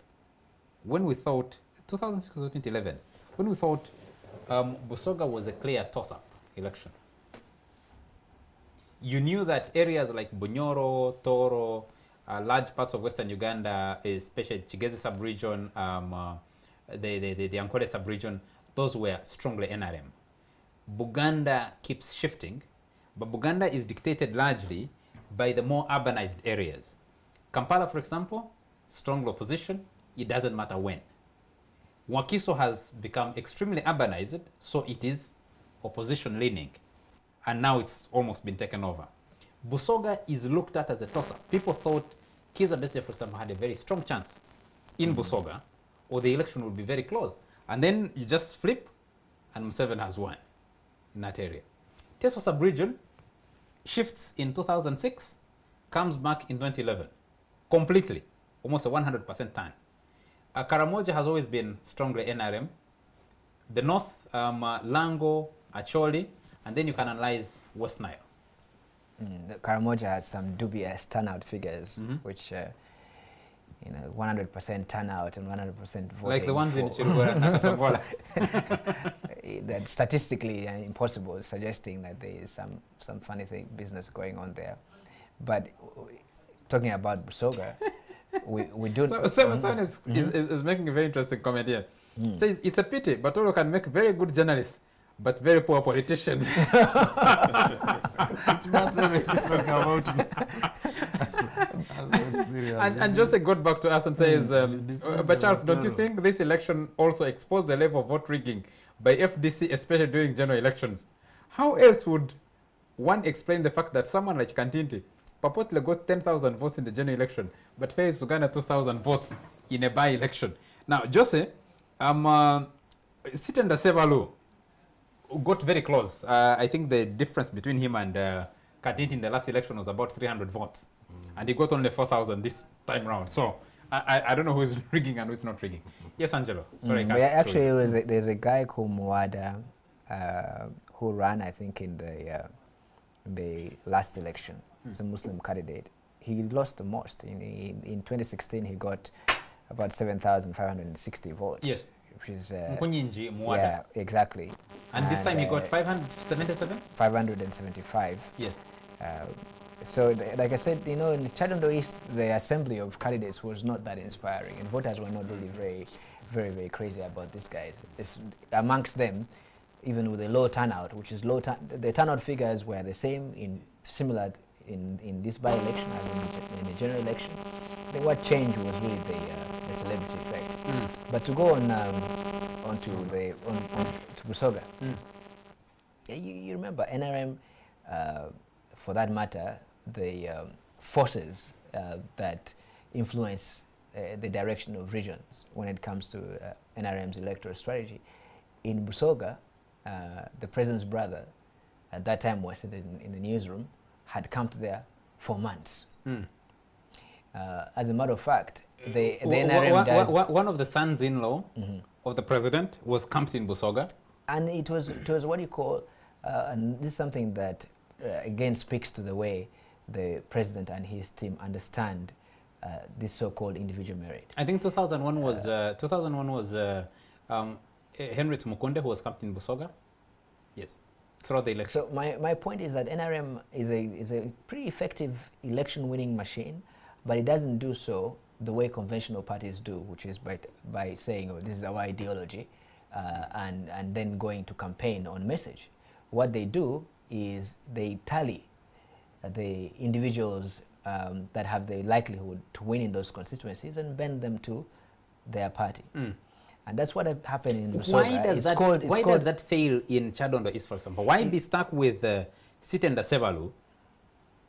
when we thought, 2006 or 2011, when we thought Busoga was a clear toss-up election. You knew that areas like Bunyoro, Toro, large parts of western Uganda, especially Chigezi sub-region, the Ankole sub-region, those were strongly NRM. Buganda keeps shifting, but Buganda is dictated largely by the more urbanized areas. Kampala, for example, strong opposition, it doesn't matter when. Wakiso has become extremely urbanized, so it is opposition leaning, and now it's almost been taken over. Busoga is looked at as a toss-up. People thought Kizza Besigye, for example, had a very strong chance in Busoga, or the election would be very close. And then you just flip, and Museveni has won in that area. Teso sub-region shifts in 2006, comes back in 2011, completely, almost a 100% turn. Karamoja has always been strongly NRM. The north, Lango, Acholi, and then you can analyze West Nile. Karamoja has some dubious turnout figures, which, 100% turnout and 100% voting. Like the ones in Chirugora and Nakatambola. That statistically impossible, suggesting that there is some funny business going on there. But talking about Busoga, we do. Someone is making a very interesting comment here. Says it's a pity, but Toro can make very good journalists, but very poor politicians. And Jose got back to us and says, but Charles, don't you think this election also exposed the level of vote rigging by FDC, especially during general elections? How else would one explain the fact that someone like Kantinti purportedly got 10,000 votes in the general election, but fails to garner 2,000 votes in a by-election? Now, Jose, Sitenda Sevalu got very close. I think the difference between him and Kantinti in the last election was about 300 votes. And he got only 4,000 this time round. So I don't know who is rigging and who is not rigging. Yes, Angelo. Sorry, actually, there's a guy called Mwada who ran, I think, in the last election. He's a Muslim candidate. He lost the most. In 2016, he got about 7,560 votes. Yes. Which is Mwada. Yeah, exactly. And this time he got 577? 575. Yes. So, like I said, in Chadondo East, the assembly of candidates was not that inspiring, and voters were not really very crazy about these guys. Amongst them, even with a low turnout, which is low, the turnout figures were the same, similar in this by-election as in the general election. I think what changed was really the celebrity effect. But to go on to Busoga, you remember NRM, for that matter, the forces that influence the direction of regions when it comes to NRM's electoral strategy. In Busoga, the president's brother, at that time was sitting in the newsroom, had camped there for months. As a matter of fact, the NRM one of the sons-in-law of the president was camped in Busoga. And it was what you call, and this is something that again speaks to the way the president and his team understand this so-called individual merit. I think 2001 was Henry Tumukunde who was camped in Busoga. Yes, throughout the election. So my point is that NRM is a pretty effective election-winning machine, but it doesn't do so the way conventional parties do, which is by saying, "Oh, this is our ideology," and then going to campaign on message. What they do is they tally the individuals that have the likelihood to win in those constituencies and bend them to their party. And that's what happened in Busoga. Why does that fail in Chadondo East, for example? Why be stuck with Sitenda Sevalu,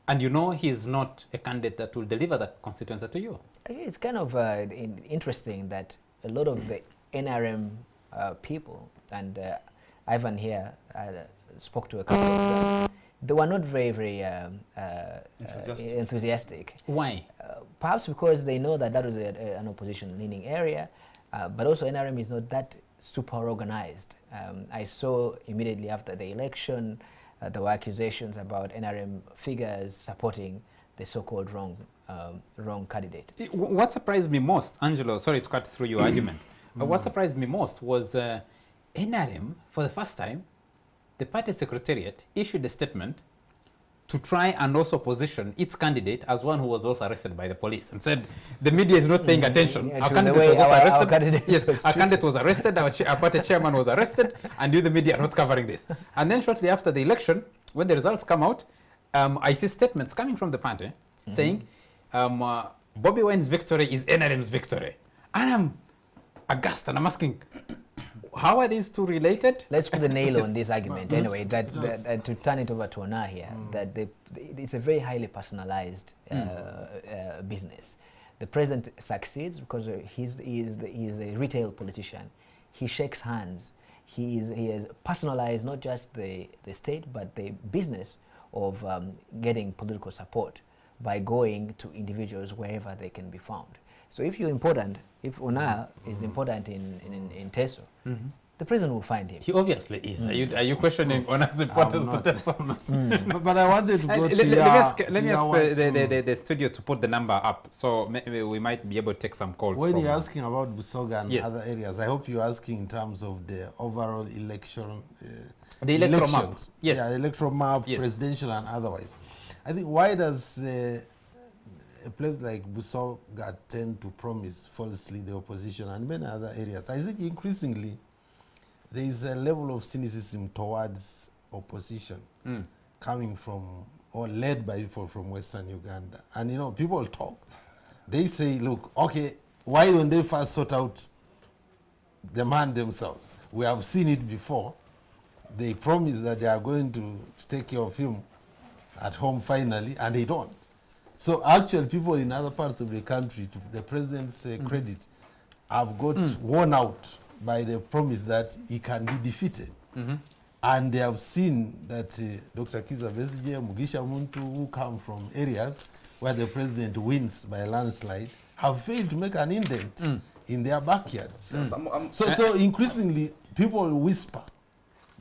and he's not a candidate that will deliver that constituency to you? It's kind of interesting that a lot of the NRM people, and Ivan here spoke to a couple of them, they were not very enthusiastic. Why? Perhaps because they know that that was an opposition-leaning area, but also NRM is not that super organized. I saw immediately after the election there were accusations about NRM figures supporting the so-called wrong candidate. What surprised me most, Angelo, sorry to cut through your argument, but what surprised me most was NRM, for the first time, the party secretariat issued a statement to try and also position its candidate as one who was also arrested by the police, and said the media is not paying attention. Yeah, our candidate was also arrested. Yes, our candidate was arrested, our party chairman was arrested, and you, the media, are not covering this. And then shortly after the election, when the results come out, I see statements coming from the party saying Bobi Wine's victory is NRM's victory. And I'm aghast, and I'm asking, how are these two related? Let's put the nail on this argument anyway, that to turn it over to Ona here, that it's a very highly personalized business. The president succeeds because he is a retail politician. He shakes hands. He has personalized not just the state but the business of getting political support by going to individuals wherever they can be found. So if you're important, if Ona is important in Teso, the president will find him. He obviously is. Are you questioning Ona's importance to Teso? But I wanted to go let me ask the studio to put the number up, so maybe we might be able to take some calls. When you're asking about Busoga and yes. other areas, I hope you're asking in terms of the overall election. The electoral map. Yes. Yeah, electoral map, yes. Presidential and otherwise. I think why does a place like Busoga tend to promise falsely the opposition and many other areas? I think increasingly there is a level of cynicism towards opposition coming from or led by people from Western Uganda. And you know, people talk. They say, look, okay, why don't they first sort out the man themselves? We have seen it before. They promise that they are going to take care of him at home finally, and they don't. So actually people in other parts of the country, to the president's credit, have got worn out by the promise that he can be defeated. And they have seen that Dr. Kiza Besigye, Mugisha Muntu, who come from areas where the president wins by a landslide, have failed to make an indent in their backyards. So increasingly people whisper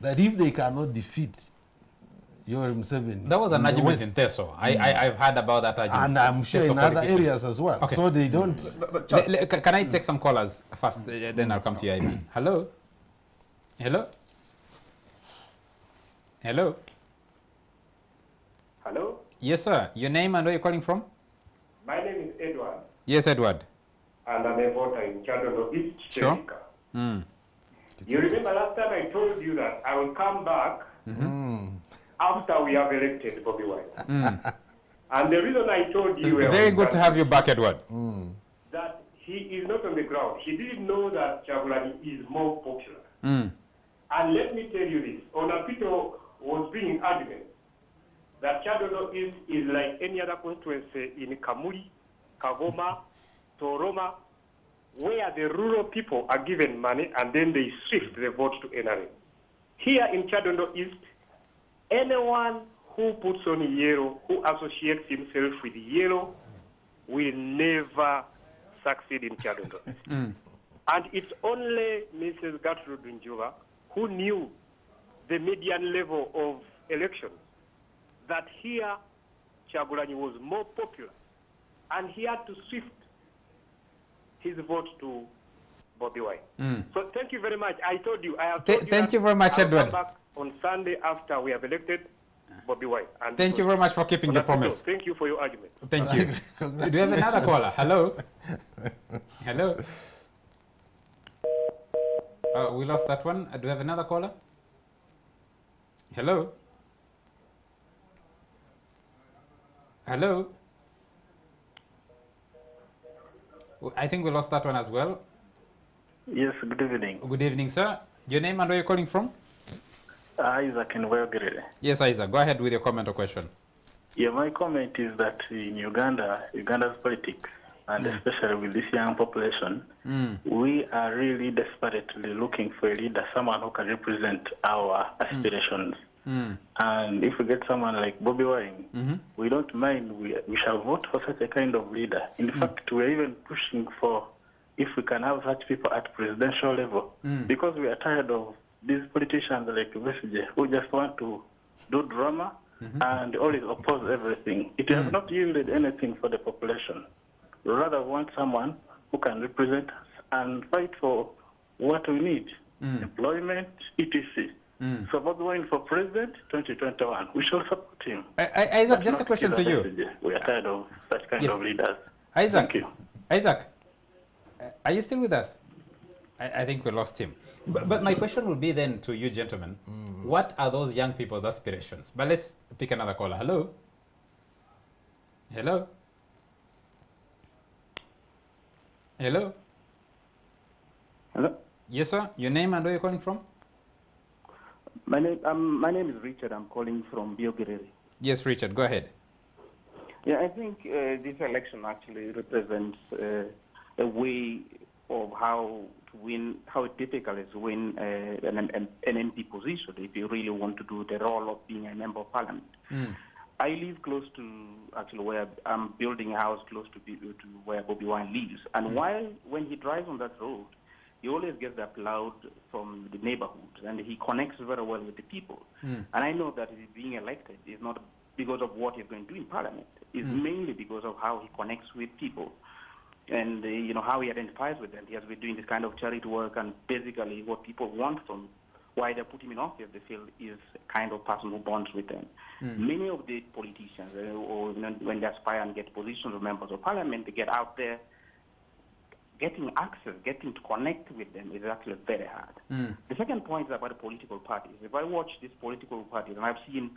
that if they cannot defeat Yoweri Museveni, that was an argument in Teso. I've heard about that argument. And I'm sure in other areas as well. Okay. So they don't. Can I take some callers first? Then I'll come to you, Ivan. Hello? Hello? Hello? Hello? Yes, sir. Your name and where you're calling from? My name is Edward. Yes, Edward. And I'm a voter in Chadono East, Sure. Cherica. You remember last time I told you that I will come back after we have elected Bobi Wine. And the reason I told you... Very good to have you back, Edward. That he is not on the ground. He didn't know that Chagulani is more popular. And let me tell you this. Onapito was bringing arguments that Chadono is like any other constituency in Kamuli, Kagoma, Toroma, where the rural people are given money and then they shift the vote to NRM. Here in Chadono East, anyone who puts on yellow, who associates himself with yellow, will never succeed in Chadono East. And it's only Mrs. Gertrude Njuba who knew the median level of elections, that here Chagulani was more popular, and he had to shift his vote to Bobi Wine. So thank you very much. I told you, I have told you thank you very much, Edward. Come back on Sunday after we have elected Bobi Wine. And thank you very much for keeping your promise. Thank you for your argument. Thank you. Do we have another caller? Hello? Hello? We lost that one. Do we have another caller? Hello? Hello? I think we lost that one as well. Yes, good evening. Good evening, sir. Your name and where you're calling from? Isaac in Wellgirire. Yes, Isaac. Go ahead with your comment or question. Yeah, my comment is that in Uganda's politics, and especially with this young population, we are really desperately looking for a leader, someone who can represent our aspirations. And if we get someone like Bobi Wine, we don't mind. We shall vote for such a kind of leader. In fact, we're even pushing for if we can have such people at presidential level, because we are tired of these politicians like Besigye who just want to do drama and always oppose everything. It has not yielded anything for the population. We rather want someone who can represent us and fight for what we need, employment, etc. So Bobi Wine for president 2021, we shall support him. Isaac, just a question to you. We are tired of such kind of leaders. Isaac, thank you. Isaac, are you still with us? I think we lost him. But my question will be then to you gentlemen, what are those young people's aspirations? But let's pick another caller. Hello? Hello? Hello? Hello? Yes, sir. Your name and where you're calling from? My name is Richard. I'm calling from Biogireri. Yes, Richard. Go ahead. Yeah, I think this election actually represents a way of how to win, how difficult it is to win an MP position if you really want to do the role of being a member of parliament. I live close to actually where I'm building a house close to where Bobi Wine lives, and when he drives on that road, he always gets the applaud from the neighborhood, and he connects very well with the people. And I know that he's being elected is not because of what he's going to do in parliament. It's mainly because of how he connects with people, and you know how he identifies with them. He has been doing this kind of charity work, and basically what people want from why they put him in office, they feel is a kind of person who bonds with them. Many of the politicians, or when they aspire and get positions of members of parliament, they get out there. Getting access, getting to connect with them is actually very hard. The second point is about the political parties. If I watch these political parties, and I've seen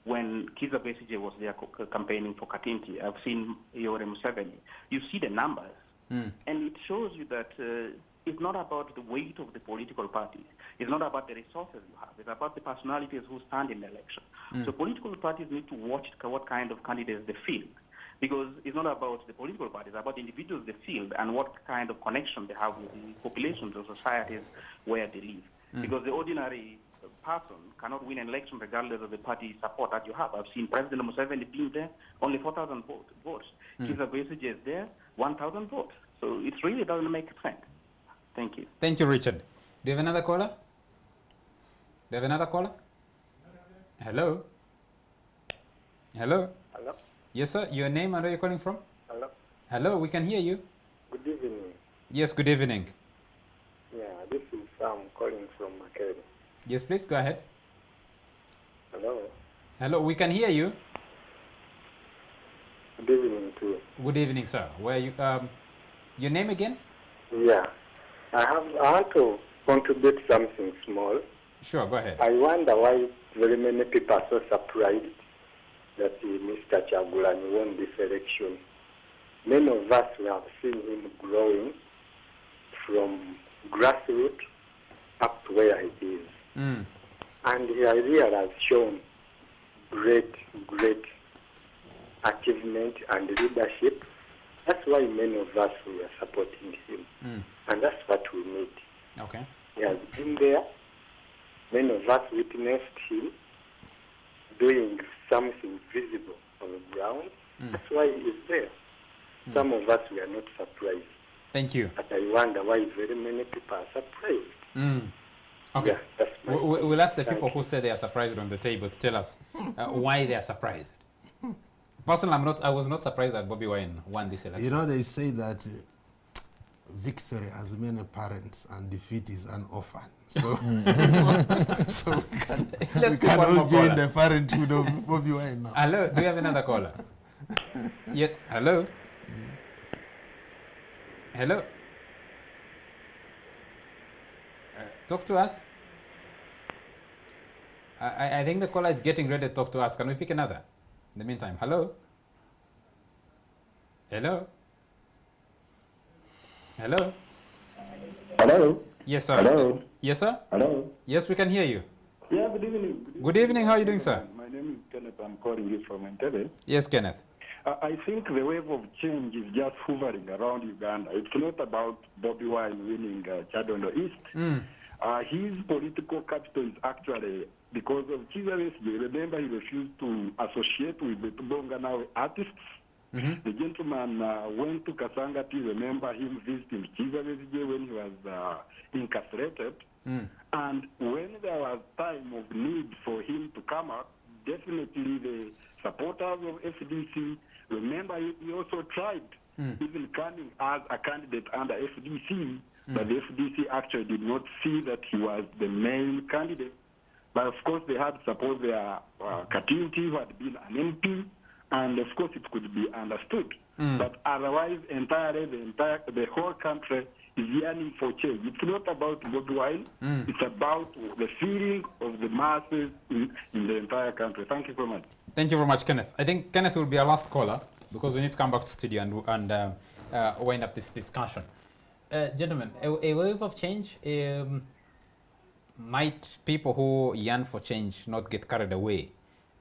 when Kizza Besigye was there campaigning for Katinti, I've seen Yoweri Museveni, you see the numbers. And it shows you that it's not about the weight of the political parties. It's not about the resources you have. It's about the personalities who stand in the election. So political parties need to watch what kind of candidates they field. Because it's not about the political parties, it's about the individuals they field and what kind of connection they have with the populations or societies where they live. Because the ordinary person cannot win an election regardless of the party support that you have. I've seen President Museveni being there, only 4,000 votes. Kizza Besigye is there, 1,000 votes. So it really doesn't make sense. Thank you. Thank you, Richard. Do you have another caller? Do you have another caller? Hello? Hello? Hello? Yes, sir. Your name and where you're calling from? Hello? Hello, we can hear you. Good evening. Yes, good evening. Yeah, this is Sam calling from Makere. Yes, please, go ahead. Hello? Hello, we can hear you. Good evening to you. Good evening, sir. Where you, your name again? Yeah. I want to contribute something small. Sure, go ahead. I wonder why very many people are so surprised that Mr. Kyagulanyi won this election. Many of us we have seen him growing from grassroots up to where he is. And he really has shown great achievement and leadership. That's why many of us we are supporting him. And that's what we need. Okay. He has been there. Many of us witnessed him doing something visible on the ground. That's why he is there. Some of us we are not surprised. Thank you. But I wonder why very many people are surprised. Okay. Yeah, that's my we'll ask the Thank people who say they are surprised on the table to tell us why they are surprised. Personally, I was not surprised that Bobi Wine won this election. You know, they say that victory has many parents and defeat is an orphan. So, so we can all join the parenthood of Bobi Wine now. Hello, do you have another caller? Yes, hello? Hello? Talk to us. I think the caller is getting ready to talk to us. Can we pick another? In the meantime, hello? Hello? Hello? Hello? Yes, sir. Hello? Yes, sir? Hello? Yes, we can hear you. Yeah, good evening. Good evening. How are you doing, sir? My name is Kenneth. I'm calling you from Entebbe. Yes, Kenneth. I think the wave of change is just hovering around Uganda. It's not about Bobi Wine winning Chadondo East. his political capital is actually because of Chiza. Remember, he refused to associate with the Tubonganawe artists. The gentleman went to Kasanga to remember him visiting Chiza when he was incarcerated. And when there was time of need for him to come up, definitely the supporters of FDC, remember he also tried even coming as a candidate under FDC, but the FDC actually did not see that he was the main candidate. But of course they had support their Katinti, who had been an MP, and of course it could be understood. But otherwise, the whole country is yearning for change. It's not about Bobi Wine. It's about the feeling of the masses in the entire country. Thank you so much. Thank you very much, Kenneth. I think Kenneth will be our last caller because we need to come back to studio and wind up this discussion. Gentlemen, a wave of change, might people who yearn for change not get carried away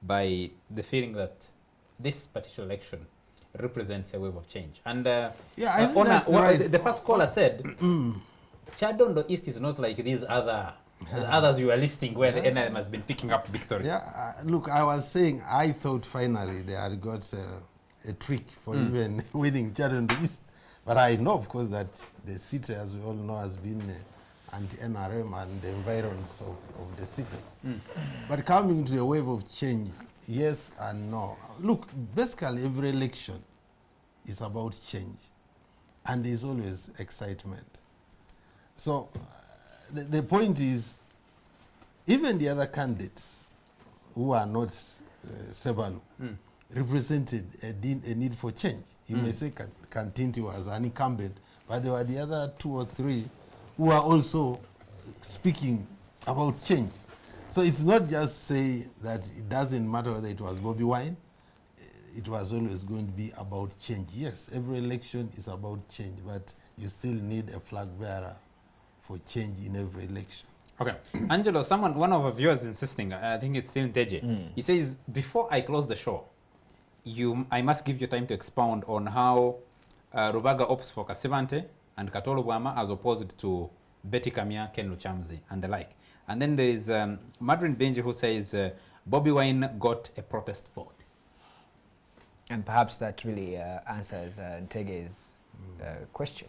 by the feeling that this particular election represents a wave of change? And the first caller said, Chadondo East is not like these others you are listing where the NRM has been picking up victory. Look, I was saying I thought finally they had got a trick for even winning Chadondo East. But I know, of course, that the city, as we all know, has been anti-NRM and the environs of the city. But coming to a wave of change, yes and no. Look, basically every election is about change, and there's always excitement. So the point is, even the other candidates who are not Sebalu represented a need for change. You may say Kantinti was an incumbent, but there were the other 2 or 3 who are also speaking about change. So it's not just say that it doesn't matter whether it was Bobi Wine, it was always going to be about change. Yes, every election is about change, but you still need a flag bearer for change in every election. Okay. Angelo, one of our viewers insisting, I think it's still Deje. He says, before I close the show, I must give you time to expound on how Rubaga opts for Kasivante and Katolo Bwama as opposed to Betty Kamia, Ken Luchamzi, and the like. And then there is Madrin Benji who says Bobi Wine got a protest vote. And perhaps that really answers Ntege's question.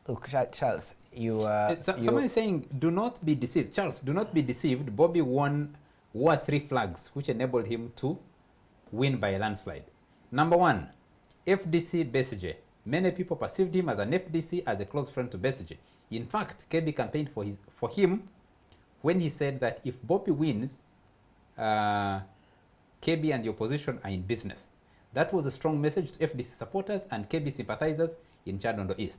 Look, Charles, someone is saying, do not be deceived. Charles, do not be deceived. Bobi wore 3 flags, which enabled him to win by a landslide. Number 1, FDC Besigye. Many people perceived him as an FDC, as a close friend to Besigye. In fact, KB campaigned for him when he said that if Bobi wins, KB and the opposition are in business. That was a strong message to FDC supporters and KB sympathizers in Chadondo East.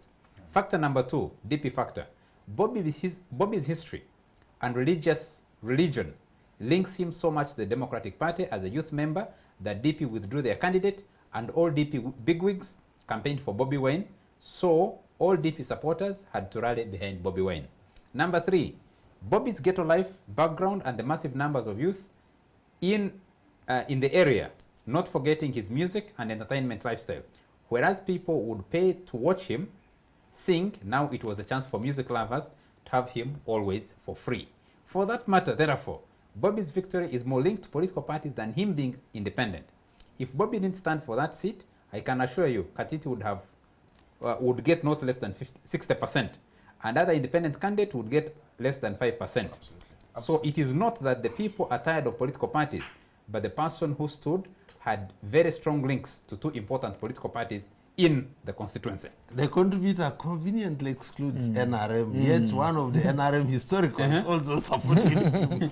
Factor number 2, DP factor. Bobi's history and religion links him so much to the Democratic Party as a youth member that DP withdrew their candidate, and all DP bigwigs campaigned for Bobi Wine, so all DP supporters had to rally behind Bobi Wine. Number 3, Bobi's ghetto life background and the massive numbers of youth in the area, not forgetting his music and entertainment lifestyle. Whereas people would pay to watch him sing, now it was a chance for music lovers to have him always for free. For that matter, therefore, Bobi's victory is more linked to political parties than him being independent. If Bobi didn't stand for that seat, I can assure you, Katiti would get not less than 60%, and other independent candidates would get less than 5%. Absolutely. So it is not that the people are tired of political parties, but the person who stood had very strong links to 2 important political parties in the constituency. The contributor conveniently excludes NRM, yet one of the NRM historicals also supported him.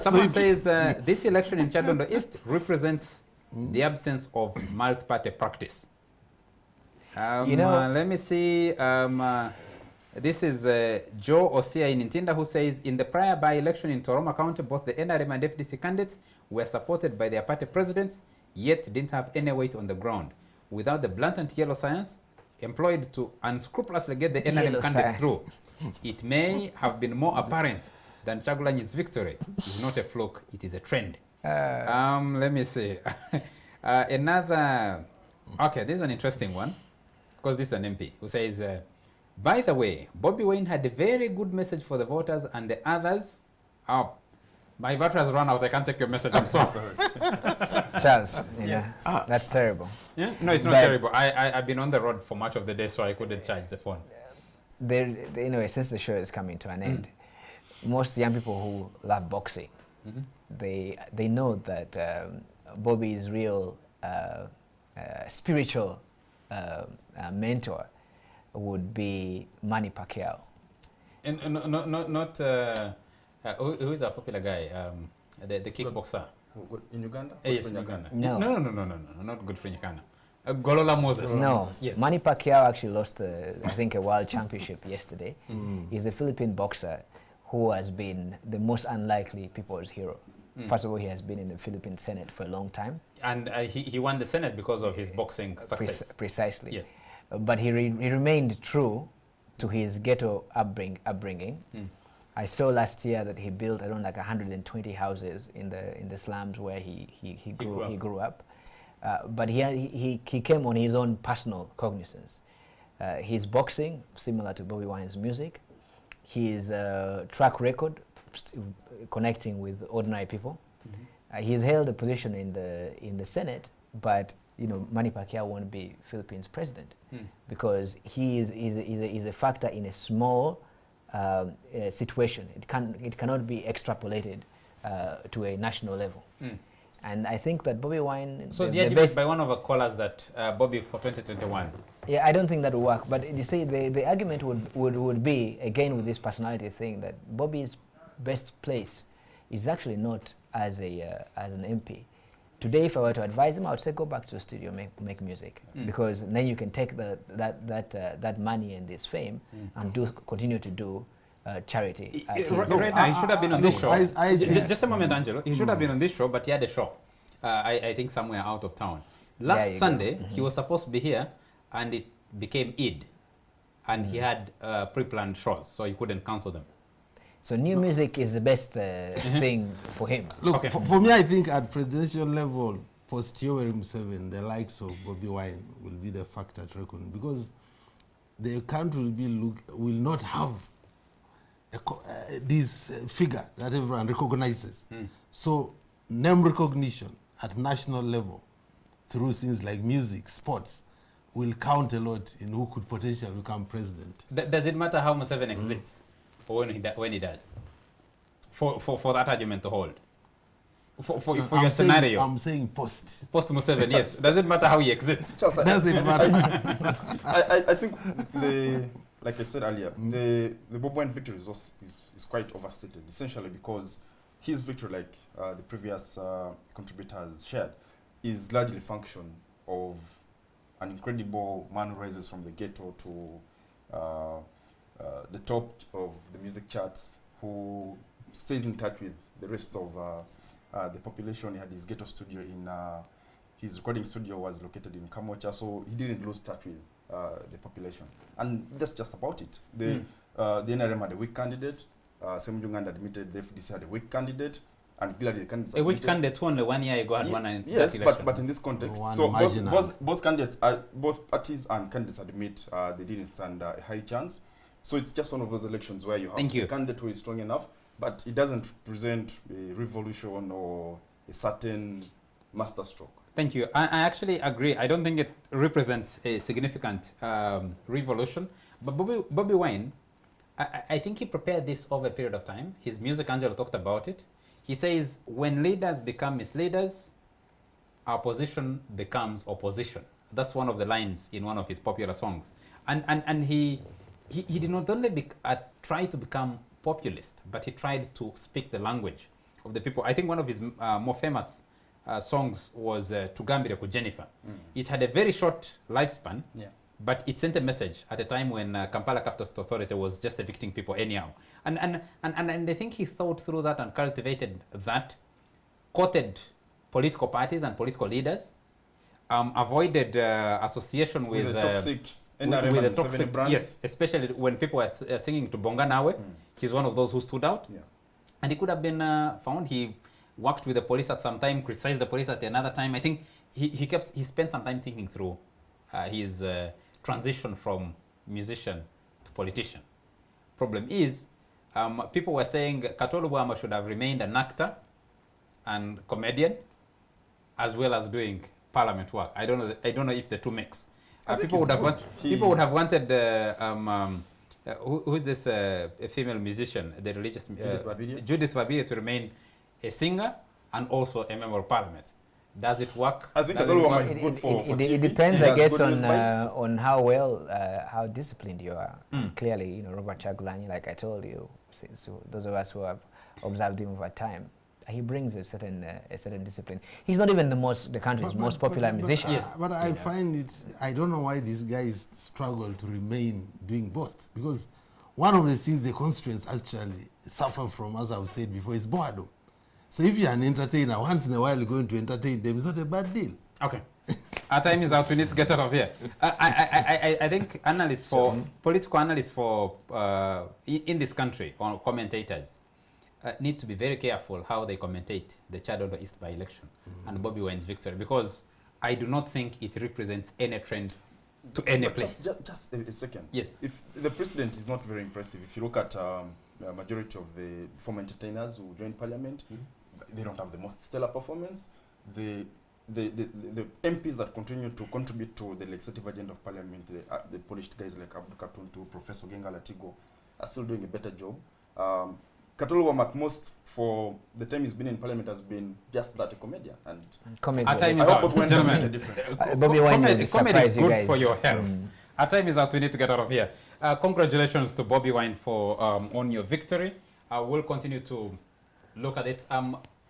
Someone says this election in Chadondo East represents the absence of multi-party practice. Let me see. This is Joe Osia in Ntinda who says, in the prior by-election in Toroma County, both the NRM and FDC candidates were supported by their party presidents, yet didn't have any weight on the ground. Without the blatant yellow science employed to unscrupulously get the NRM candidate through, it may have been more apparent than Chagulanyi's victory is not a fluke, it is a trend. Let me see. Another, okay, this is an interesting one, because this is an MP who says, By the way, Bobi Wine had a very good message for the voters, and the others, my battery has run out. I can't take your message. I'm so sorry. Charles, that's terrible. Yeah? No, it's not terrible. I've been on the road for much of the day, so I couldn't charge the phone. Anyway, since the show is coming to an end, most young people who love boxing, they know that Bobi's real spiritual mentor would be Manny Pacquiao. And not who is a popular guy? The kickboxer in Uganda? Yes, in Uganda. No, not good for Uganda. Golola Moses. No, yes. Manny Pacquiao actually lost, I think, a world championship yesterday. He's a Philippine boxer who has been the most unlikely people's hero. First of all, he has been in the Philippine Senate for a long time. And he won the Senate because of his boxing success. Precisely. Yes. But he remained true to his ghetto upbringing. I saw last year that he built around like 120 houses in the slums where he grew up. But he came on his own personal cognizance. His boxing, similar to Bobi Wine's music, his track record connecting with ordinary people. He's held a position in the Senate, but Manny Pacquiao won't be Philippines president because he is a factor in a small situation. It cannot be extrapolated to a national level. And I think that Bobi Wine... So the argument by one of our callers that Bobi for 2021... Yeah, I don't think that will work. But you see, the argument would be, again with this personality thing, that Bobi's best place is actually not as an MP. Today, if I were to advise him, I would say go back to the studio, make music, because then you can take that money and this fame and continue to do charity. Right now, he should have been on this show. Just a moment, Angelo. He should have been on this show, but he had a show. I think somewhere out of town. Last Sunday, he was supposed to be here, and it became Eid, and he had pre-planned shows, so he couldn't cancel them. So new music is the best thing for him. Look, for me, I think at presidential level, post Yoweri Museveni, the likes of Bobi Wine will be the factor to reckon, because the country will not have this figure that everyone recognizes. So name recognition at national level through things like music, sports, will count a lot in who could potentially become president. Does it matter how Museveni exists, or when he does? For that argument to hold? For your scenario? I'm saying post Museveni, yes. Does it matter how he exists? Does it matter? I think like I said earlier, the Bobi Wine victory is quite overstated, essentially because his victory, like the previous contributors shared, is largely a function of an incredible man who rises from the ghetto to the top of the music charts, who stays in touch with the rest of the population. He had his ghetto studio his recording studio was located in Kamocha, so he didn't lose touch with the population. And that's just about it. The NRM had a weak candidate, Uganda admitted the FDC had a weak candidate, and clearly the candidates... A weak candidate only 1 year ago had won in yes, that election. but in this context, both candidates, both parties and candidates admit they didn't stand a high chance. So it's just one of those elections where you have a candidate who is strong enough, but it doesn't present a revolution or a certain masterstroke. Thank you. I actually agree. I don't think it represents a significant revolution. But Bobi Wine, I think he prepared this over a period of time. His music, Angelo talked about it. He says, when leaders become misleaders, our position becomes opposition. That's one of the lines in one of his popular songs. And he did not only try to become populist, but he tried to speak the language of the people. I think one of his more famous songs was Tugambire ku Jennifer. It had a very short lifespan, but it sent a message at a time when Kampala Capital Authority was just evicting people anyhow. And I think he thought through that and cultivated that, quoted political parties and political leaders, avoided association with the toxic brand. Yes, especially when people are singing to Bonga Nawe. He's one of those who stood out. And he could have been found. He worked with the police at some time, criticized the police at another time. I think he spent some time thinking through his transition from musician to politician. Problem is, people were saying Katolo Bwama should have remained an actor and comedian, as well as doing parliament work. I don't know if the two mix. People would have wanted who is this female musician, the religious Judith Babirye, to remain a singer and also a member of parliament. Does it work? I think it depends, I guess, on how well, how disciplined you are. Clearly, you know, Robert Chagulanyi, like I told you, so those of us who have observed him over time, he brings a certain discipline. He's not even the country's most popular musician. But I find it, I don't know why these guys struggle to remain doing both, because one of the things the constituents actually suffer from, as I've said before, is boredom. So if you're an entertainer, once in a while you're going to entertain them, it's not a bad deal. Okay. Our time is out. We need to get out of here. I think analysts political analysts in this country, or commentators, need to be very careful how they commentate the Chadondo East by-election and Bobi Wine's victory, because I do not think it represents any trend to any place. Just a second. Yes. If the president is not very impressive, if you look at the majority of the former entertainers who joined parliament, they don't have the most stellar performance. The MPs that continue to contribute to the legislative agenda of parliament, the polished guys like Abdul Katuntu, Professor Genga Latigo, are still doing a better job. Katolo Bwama, at most, for the time he's been in parliament, has been just that, a comedian. And comedy. Bobi Wine is good for your health. Our time is out. We need to get out of here. Congratulations to Bobi Wine for on your victory. We'll continue to look at it.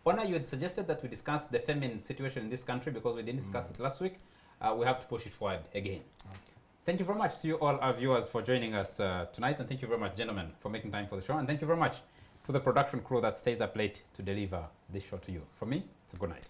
Ona, you had suggested that we discuss the famine situation in this country because we didn't discuss it last week. We have to push it forward again. Okay. Thank you very much to you all our viewers for joining us tonight, and thank you very much, gentlemen, for making time for the show, and thank you very much to the production crew that stays up late to deliver this show to you. For me, it's a good night.